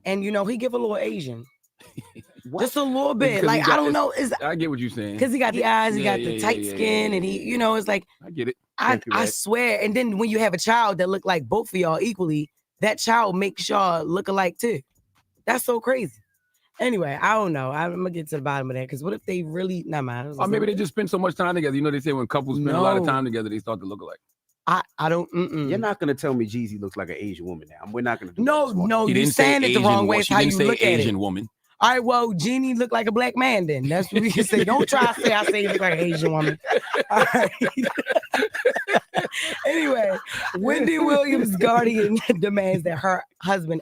he give a little Asian, just a little bit. Like I don't know, I get what you're saying because he got the eyes, he got the tight skin, and he, it's like I get it. I swear. And then when you have a child that look like both of y'all equally, that child makes y'all look alike too. That's so crazy. Anyway, I don't know. I'm gonna get to the bottom of that because what if they really not mind? Or maybe they just spend so much time together. They say when couples spend a lot of time together, they start to look alike. I don't. You're not gonna tell me Jeezy looks like an Asian woman now. We're not gonna do No, you're saying it the wrong way. It's how you look at it. Asian woman. All right, well, Jeannie looked like a black man then. That's what we can say. Don't try to say I say you look like an Asian woman. All right. Anyway, Wendy Williams' guardian demands that her ex-husband,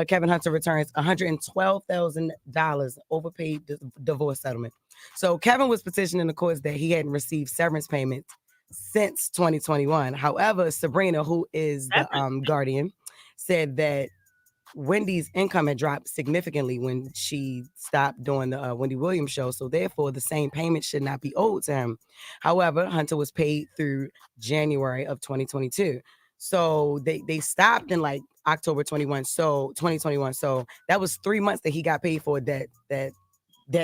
Kevin Hunter, returns $112,000 overpaid divorce settlement. So Kevin was petitioning the courts that he hadn't received severance payments since 2021. However, Sabrina, who is the guardian, said that Wendy's income had dropped significantly when she stopped doing the Wendy Williams show. So therefore, the same payment should not be owed to him. However, Hunter was paid through January of 2022. So they stopped in like October 2021. So that was 3 months that he got paid for that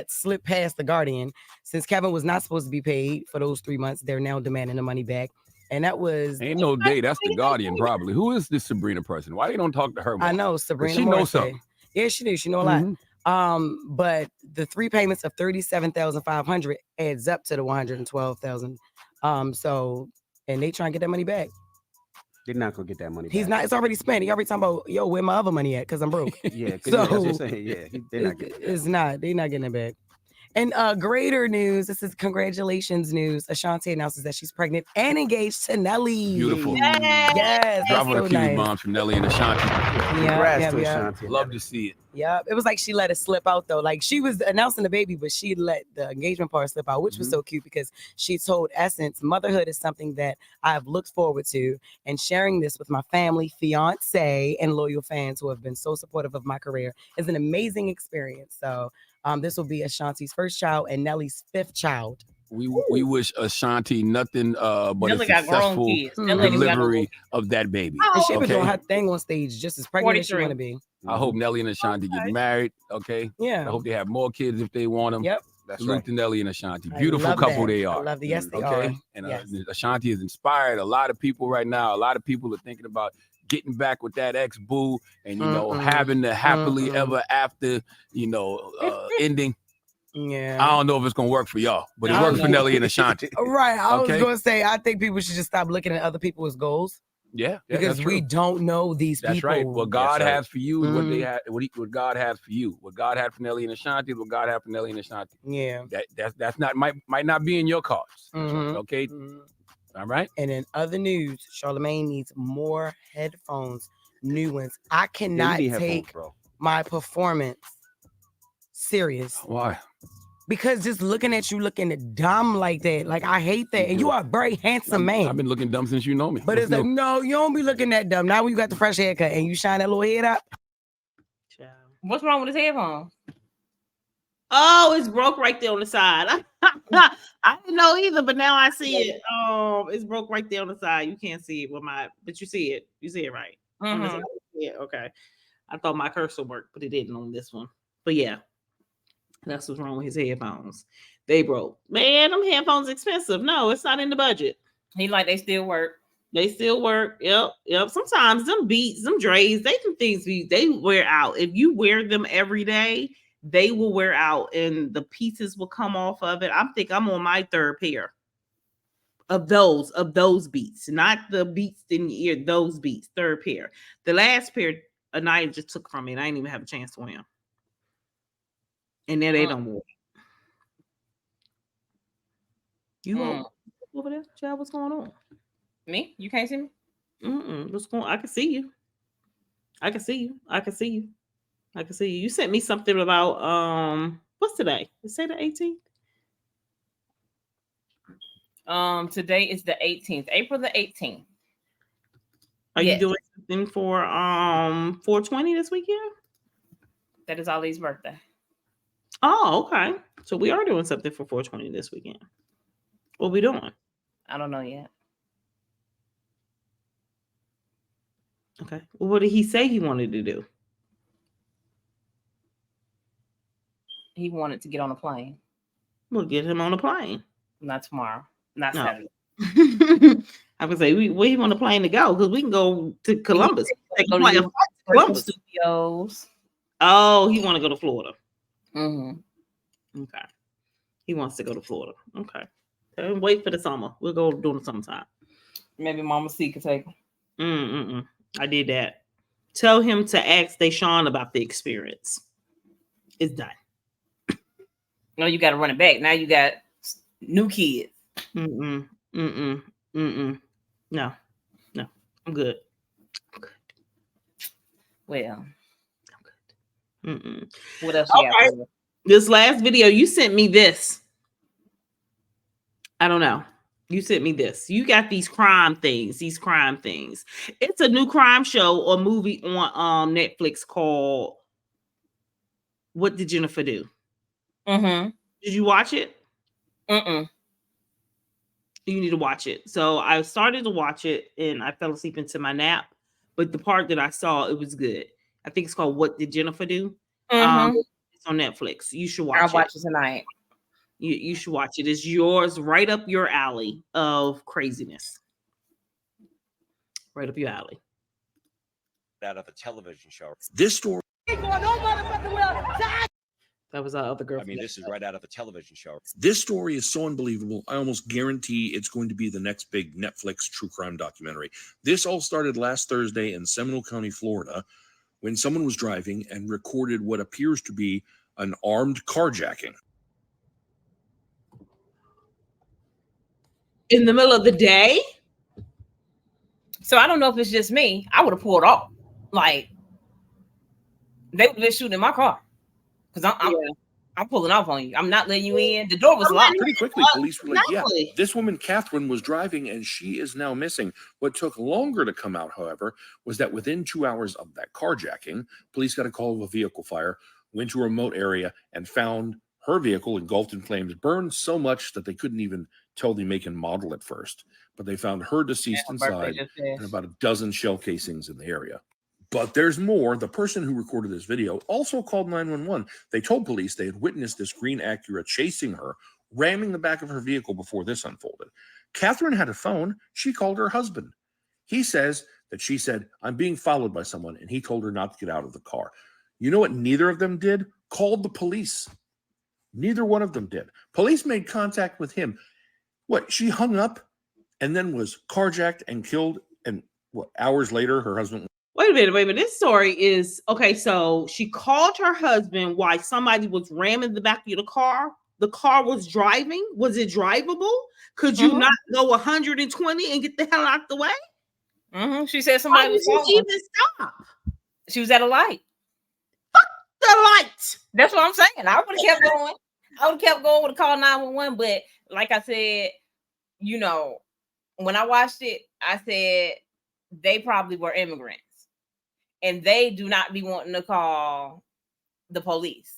slipped past the Guardian. Since Kevin was not supposed to be paid for those 3 months, they're now demanding the money back. And that was ain't no day. That's the Guardian, probably. Who is this Sabrina person? Why they don't talk to her more? I know Sabrina. She knows something. Yeah, she do. She know a lot. But the 3 payments of $37,500 adds up to the $112,000. So, and they trying to get that money back. They're not gonna get that money back. He's not. It's already spent. He already talking about, yo, where my other money at? Because I'm broke. Yeah. So that's what I'm saying. Yeah, they're not getting it back. It's not. They're not getting it back. And greater news, this is congratulations news. Ashanti announces that she's pregnant and engaged to Nelly. Beautiful. Yes. Dropping a few bombs from Nelly and Ashanti. Congrats to Ashanti. Love to see it. Yeah, it was like she let it slip out though. Like she was announcing the baby, but she let the engagement part slip out, which was so cute because she told Essence, motherhood is something that I've looked forward to, and sharing this with my family, fiance, and loyal fans who have been so supportive of my career is an amazing experience. So this will be Ashanti's first child and Nelly's 5th child. We wish Ashanti nothing but Nelly a successful delivery of that baby. And she was doing her thing on stage just as pregnant as she want to be. I hope Nelly and Ashanti get married. Okay. Yeah. I hope they have more kids if they want them. Yep. Salute to Nelly and Ashanti. Beautiful couple they are. I love the yes they okay. are. And yes. Ashanti has inspired a lot of people right now. A lot of people are thinking about getting back with that ex-boo and having the happily ever after ending. Yeah. I don't know if it's gonna work for y'all, but it worked for Nelly and Ashanti. Right. I was gonna say I think people should just stop looking at other people's goals. Yeah, because we don't know these people. That's right. What God has for you is what they had. What God has for you. What God had for Nelly and Ashanti is what God had for Nelly and Ashanti. Yeah. That's not might not be in your cards. Okay. All right. And in other news, Charlamagne needs more headphones, new ones. I cannot take my performance serious. Why? Because just looking at you looking dumb like that, like I hate that. And you are a very handsome man. I've been looking dumb since you know me. But it's like, no, you don't be looking that dumb. Now when you got the fresh haircut and you shine that little head up. What's wrong with his headphone? Oh, it's broke right there on the side. I didn't know either, but now I see it. It's broke right there on the side. You can't see it but you see it. You see it right. Yeah, okay. I thought my cursor worked, but it didn't on this one. But yeah. That's what's wrong with his headphones. They broke. Man, them headphones expensive. No, it's not in the budget. He like they still work. They still work. Yep. Sometimes them Beats, them Dre's, they wear out. If you wear them every day, they will wear out and the pieces will come off of it. I think I'm on my 3rd pair of those Beats, not the Beats in your ear, those Beats, 3rd pair. The last pair Anaya just took from me and I didn't even have a chance to wear them. And then they don't work. You over there? Child, what's going on? Me? You can't see me? What's going on? I can see you. I can see you. You sent me something about what's today? Say the 18th? Today is the 18th, April the 18th. Are you doing something for 420 this weekend? That is Ali's birthday. Oh, okay. So we are doing something for 420 this weekend. What we doing? I don't know yet. Okay. Well, what did he say he wanted to do? He wanted to get on a plane. We'll get him on a plane. Not tomorrow. Not Saturday. I would say where he want a plane to go because we can go to Columbus. Columbus Studios. Oh, he want to go to Florida. Okay. He wants to go to Florida. Okay. And wait for the summer. We'll go during the summertime. Maybe Mama C could take him. I did that. Tell him to ask Deshaun about the experience. It's done. No, you got to run it back. Now you got new kids. No. I'm good. Well. Mm-mm. What else you got? This last video, you sent me this. I don't know. You sent me this. You got these crime things. It's a new crime show or movie on Netflix called What Did Jennifer Do? Mm-hmm. Did you watch it? Mm-mm. You need to watch it. So I started to watch it and I fell asleep into my nap. But the part that I saw, it was good. I think it's called What Did Jennifer Do? Mm-hmm. It's on Netflix. You should watch I'll it. watch it tonight. You should watch it. It's yours, right up your alley of craziness. Right up your alley. Out of a television show. This story. That was our other girl. I mean, this is right out of a television show. This story is so unbelievable. I almost guarantee it's going to be the next big Netflix true crime documentary. This all started last Thursday in Seminole County, Florida, when someone was driving and recorded what appears to be an armed carjacking. In the middle of the day? So I don't know if it's just me. I would have pulled off. Like, they would have been shooting in my car. Because I'm pulling off on you. I'm not letting you in. The door was locked. Pretty quickly, police were like, yeah, this woman, Catherine, was driving and she is now missing. What took longer to come out, however, was that within 2 hours of that carjacking, police got a call of a vehicle fire, went to a remote area, and found her vehicle engulfed in flames, burned so much that they couldn't even tell the make and model at first. But they found her deceased inside and about a dozen shell casings in the area. But there's more. The person who recorded this video also called 911. They told police they had witnessed this green Acura chasing her, ramming the back of her vehicle before this unfolded. Catherine had a phone. She called her husband. He says that she said, I'm being followed by someone, and he told her not to get out of the car. You know what neither of them did? Called the police. Neither one of them did. Police made contact with him. What, she hung up and then was carjacked and killed, and what, hours later, her husband... Wait a minute. This story is, okay, so she called her husband while somebody was ramming the back of the car. The car was driving. Was it drivable? Could you not go 120 and get the hell out the way? Mm-hmm. She said somebody was even stop. She was at a light. Fuck the light. That's what I'm saying. I would have kept going. I would have kept going with a call 911. But like I said, you know, when I watched it, I said they probably were immigrants. And they do not be wanting to call the police.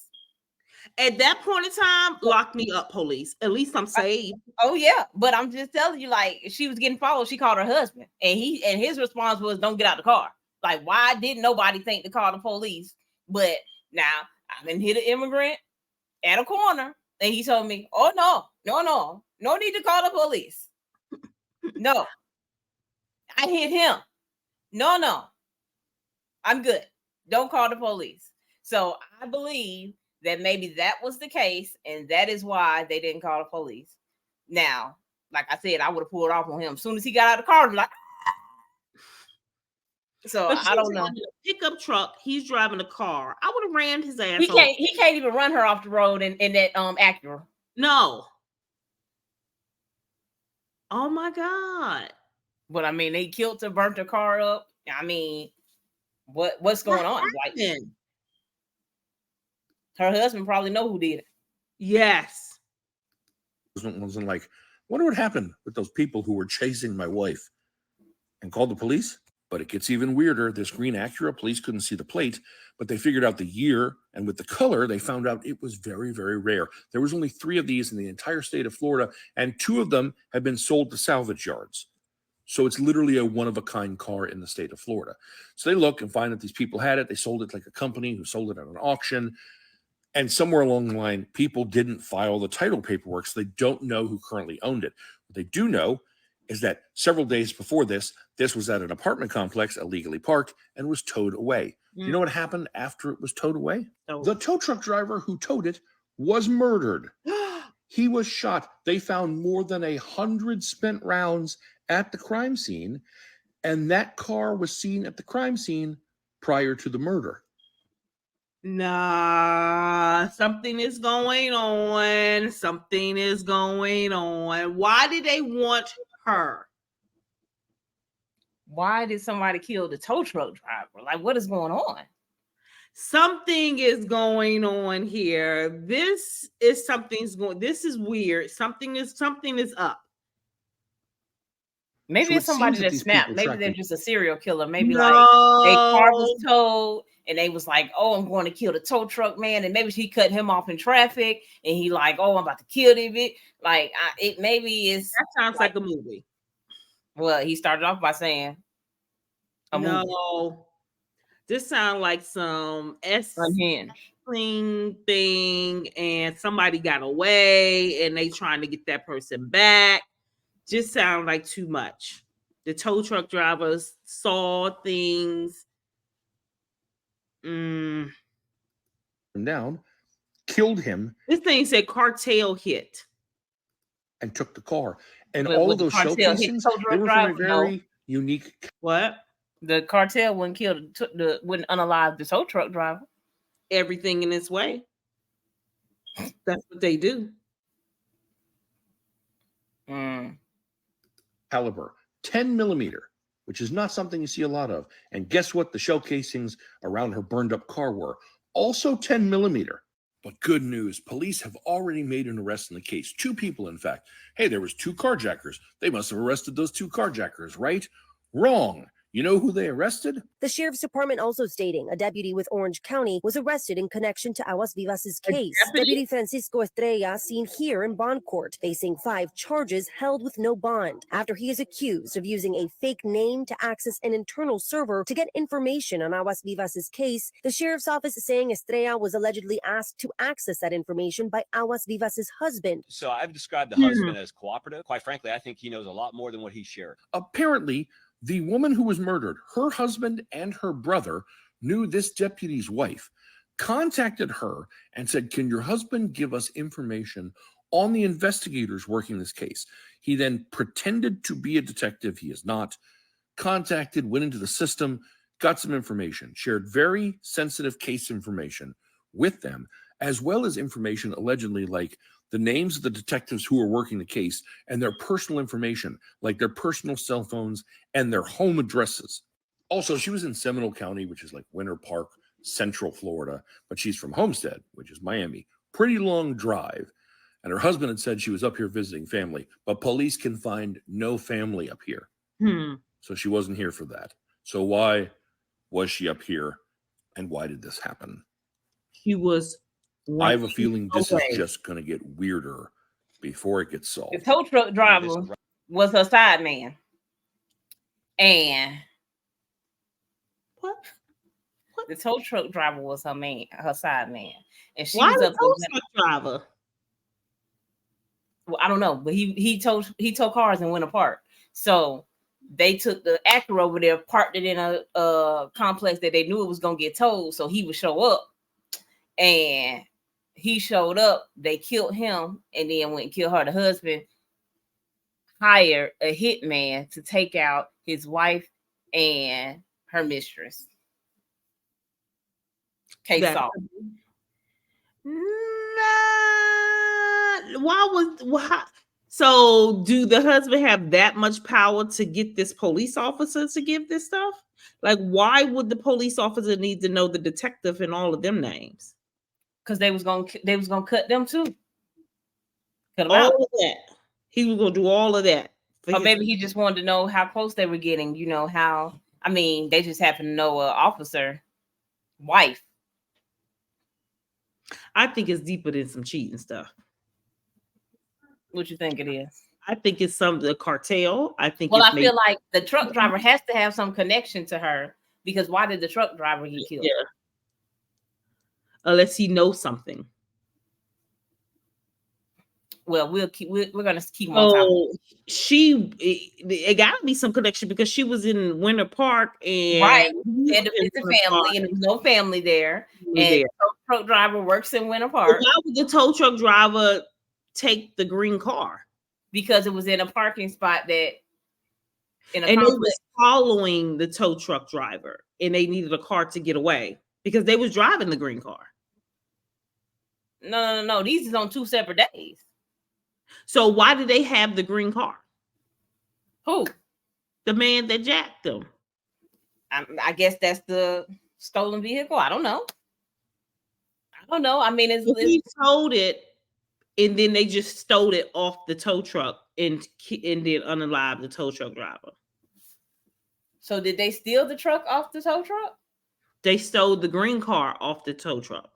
At that point in time, lock me up, police. At least I'm saved. Oh yeah, but I'm just telling you, like, she was getting followed. She called her husband, and his response was, "Don't get out the car." Like, why didn't nobody think to call the police? But now I done hit an immigrant at a corner, and he told me, "Oh no need to call the police. No, I hit him. No." I'm good. Don't call the police. So I believe that maybe that was the case, and that is why they didn't call the police. Now, like I said, I would have pulled off on him as soon as he got out of the car. Like, so I don't know. Pickup truck. He's driving a car. I would have rammed his ass. He can't even run her off the road in that Acura. No. Oh my God. But I mean, they killed her, burnt her car up. I mean, what's going on? Like, her husband probably know who did it. Yes. Wasn't like, wonder what happened with those people who were chasing my wife, and called the police. But it gets even weirder. This green Acura, police couldn't see the plate, but they figured out the year, and with the color, they found out it was very, very rare. There was only 3 of these in the entire state of Florida, and 2 of them had been sold to salvage yards. So it's literally a one-of-a-kind car in the state of Florida. So they look and find that these people had it. They sold it like a company who sold it at an auction. And somewhere along the line, people didn't file the title paperwork, so they don't know who currently owned it. What they do know is that several days before this was at an apartment complex illegally parked and was towed away. You know what happened after it was towed away? Oh. The tow truck driver who towed it was murdered. He was shot. They found more than 100 spent rounds at the crime scene, and that car was seen at the crime scene prior to the murder. Nah, something is going on. Something is going on. Why did they want her? Why did somebody kill the tow truck driver? Like, what is going on? Something is going on here. This is weird. Something is up. Maybe So it's it somebody seems that that these snapped. people Maybe track they're them. just a serial killer. Maybe like their car was No. towed and they was like, oh, I'm going to kill the tow truck man. And maybe he cut him off in traffic and he like, oh, I'm about to kill him. Like it maybe is. That sounds like a movie. Well, he started off by saying a movie. No. This sounds like some Unhinged thing, and somebody got away, and they trying to get that person back. Just sound like too much. The tow truck drivers saw things. Down, killed him. This thing said cartel hit. And took the car. And But all would of the those shell cartel hit casings, the tow they truck were from a driver? No. very unique. What? The cartel wouldn't kill wouldn't unalive the tow truck driver. Everything in its way. That's what they do. Caliber 10 millimeter, which is not something you see a lot of. And guess what? The shell casings around her burned up car were also 10 millimeter. But good news, police have already made an arrest in the case. 2 people, in fact. Hey, there was 2 carjackers. They must have arrested those 2 carjackers, right? Wrong. You know who they arrested? The sheriff's department also stating a deputy with Orange County was arrested in connection to Aguas Vivas' case. Deputy Francisco Estrella seen here in bond court, facing 5 charges held with no bond after he is accused of using a fake name to access an internal server to get information on Aguas Vivas' case. The sheriff's office is saying Estrella was allegedly asked to access that information by Aguas Vivas' husband. So I've described the husband as cooperative. Quite frankly, I think he knows a lot more than what he shared. Apparently, the woman who was murdered, her husband and her brother knew this deputy's wife, contacted her and said, can your husband give us information on the investigators working this case? He then pretended to be a detective. He is not. Contacted, went into the system, got some information, shared very sensitive case information with them, as well as information allegedly like the names of the detectives who were working the case and their personal information, like their personal cell phones and their home addresses. Also, she was in Seminole County, which is like Winter Park, Central Florida, but she's from Homestead, which is Miami. Pretty long drive. And her husband had said she was up here visiting family, but police can find no family up here. So she wasn't here for that. So why was she up here? And why did this happen? He was. I have a feeling this is just going to get weirder before it gets solved. The tow truck driver was her side man. And what? The tow truck driver was her side man. And she Why was the up tow truck driver? Well, I don't know, but he towed cars in Winter Park. So they took the actor over there, parked it in a complex that they knew it was gonna get towed, so he would show up. And he showed up, they killed him, and then went and killed her. The husband hired a hitman to take out his wife and her mistress. Case solved. So do the husband have that much power to get this police officer to give this stuff? Like, why would the police officer need to know the detective and all of them names? Because they was gonna cut them too. Cut them all out. Of that. He was gonna do all of that. Or maybe he just wanted to know how close they were getting. You know how? I mean, they just happen to know an officer wife. I think it's deeper than some cheating stuff. What you think it is? I think it's the cartel. I think. Well, I feel like the truck driver has to have some connection to her, because why did the truck driver get killed? Yeah. Unless he knows something. Well, we're gonna keep on talking. It got to be some connection because she was in Winter Park and right. And the family, and there was no family there. And the truck driver works in Winter Park. Why would the tow truck driver take the green car? Because it was in a parking spot that. And they was following the tow truck driver, and they needed a car to get away because they was driving the green car. No. These is on 2 separate days. So why did they have the green car? Who? The man that jacked them. I guess that's the stolen vehicle. I don't know. I mean, he sold it and then they just stole it off the tow truck and then unalived the tow truck driver. So did they steal the truck off the tow truck? They stole the green car off the tow truck.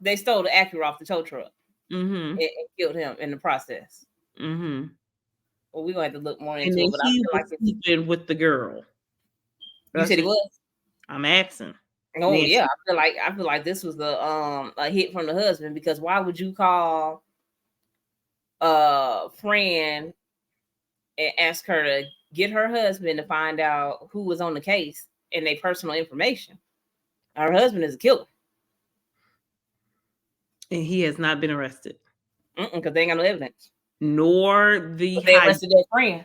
They stole the Acura off the tow truck. Mm-hmm. And killed him in the process. Mm-hmm. Well, we're gonna have to look more And into then it. But he I was feel like sleeping with the girl. You said he was? I'm asking. Oh Nancy. yeah, I feel like this was a hit from the husband, because why would you call a friend and ask her to get her husband to find out who was on the case and their personal information? Her husband is a killer. And he has not been arrested. Because they ain't got no evidence. Nor they arrested their friend.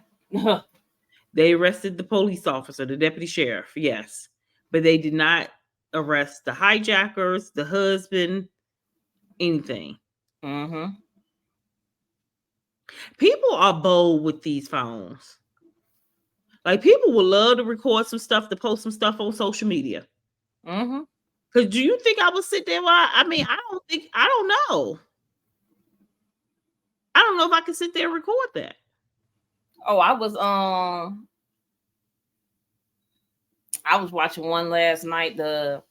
They arrested the police officer, the deputy sheriff, yes. But they did not arrest the hijackers, the husband, anything. Mm-hmm. People are bold with these phones. Like, people would love to record some stuff, to post some stuff on social media. Mm-hmm. Because do you think I would sit there while I don't know. I don't know if I can sit there and record that. Oh, I was watching one last night. The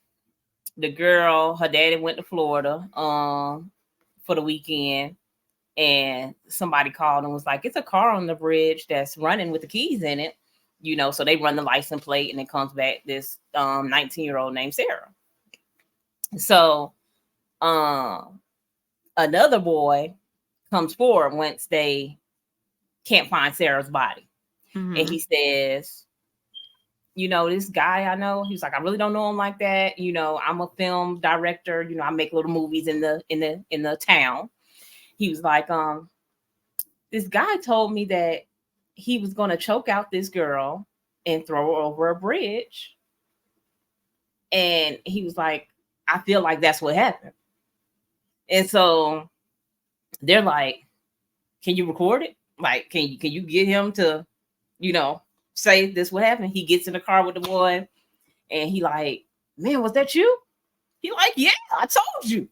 girl, her daddy went to Florida for the weekend, and somebody called and was like, it's a car on the bridge that's running with the keys in it, so they run the license plate and it comes back this 19-year-old named Sarah. So another boy comes forward once they can't find Sarah's body. Mm-hmm. And he says, this guy I know, he's like, I really don't know him like that. I'm a film director. I make little movies in the town. He was like, this guy told me that he was going to choke out this girl and throw her over a bridge. And he was like, I feel like that's what happened. And so they're like, can you record it? Like, can you get him to, say this what happened? He gets in the car with the boy and he like, man, was that you? He like, yeah, I told you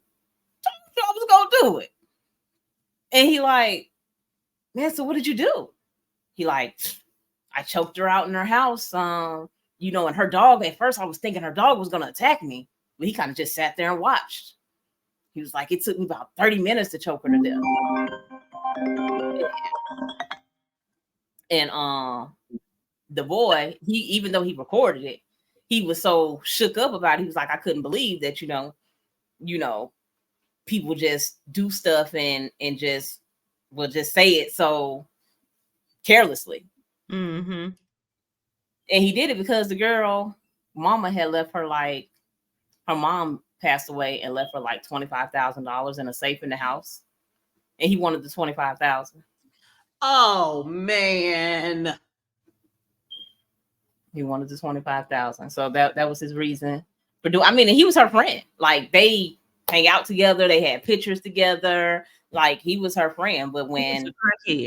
I was gonna do it. And he like, man, so what did you do? He like, I choked her out in her house. And her dog, at first I was thinking her dog was gonna attack me, but he kind of just sat there and watched. He was like, it took me about 30 minutes to choke her to death. And the boy, even though he recorded it, he was so shook up about it. He was like, I couldn't believe that, people just do stuff and just will just say it so carelessly. Mm-hmm. And he did it because the girl mama had left her, like, her mom passed away and left her like $25,000 in a safe in the house. And he wanted the $25,000. Oh man. He wanted the $25,000. So that was his reason for doing. I mean, he was her friend. Like, they hang out together, they had pictures together. Like, he was her friend. But when he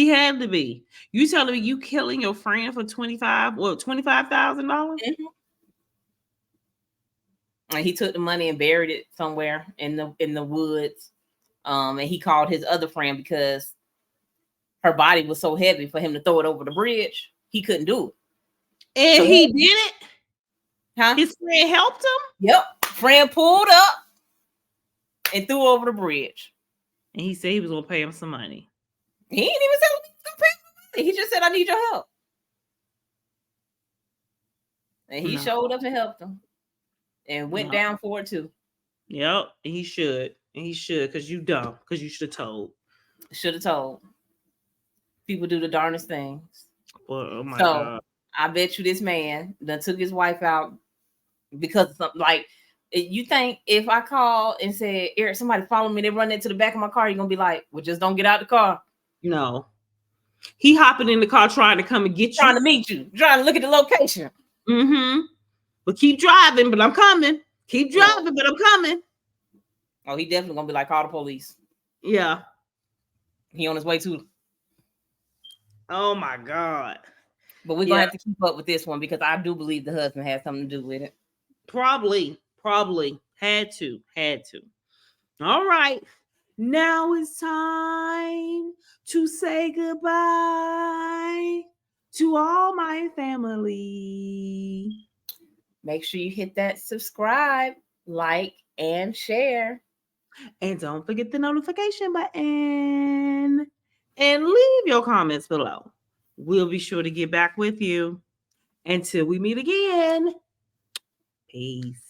had to be. You telling me you killing your friend for $25,000? Mm-hmm. And he took the money and buried it somewhere in the woods. And he called his other friend because her body was so heavy for him to throw it over the bridge. He couldn't do it. And so he did it? Huh? His friend helped him? Yep. Friend pulled up and threw over the bridge. And he said he was going to pay him some money. He didn't even say he was going to pay him some money. He just said, I need your help. And he showed up and helped him. And went down for it too. Yep. And he should. And he should, because you dumb. Because you should have told. Should have told. People do the darndest things. Well, oh my God. I bet you this man done took his wife out because of something. Like, you think if I call and say, Eric, somebody follow me, they run into the back of my car, you're going to be like, well, just don't get out the car. No. He hopping in the car trying to come and get you. Trying to meet you. Trying to look at the location. Mm-hmm. But keep driving, but I'm coming. Keep driving, but I'm coming. Oh, he definitely going to be like, call the police. Yeah. He on his way to. Oh, my God. But we're going to have to keep up with this one because I do believe the husband had something to do with it. Probably. Had to. All right. Now it's time to say goodbye to all my family. Make sure you hit that subscribe, like, and share. And don't forget the notification button. And leave your comments below. We'll be sure to get back with you. Until we meet again. Peace.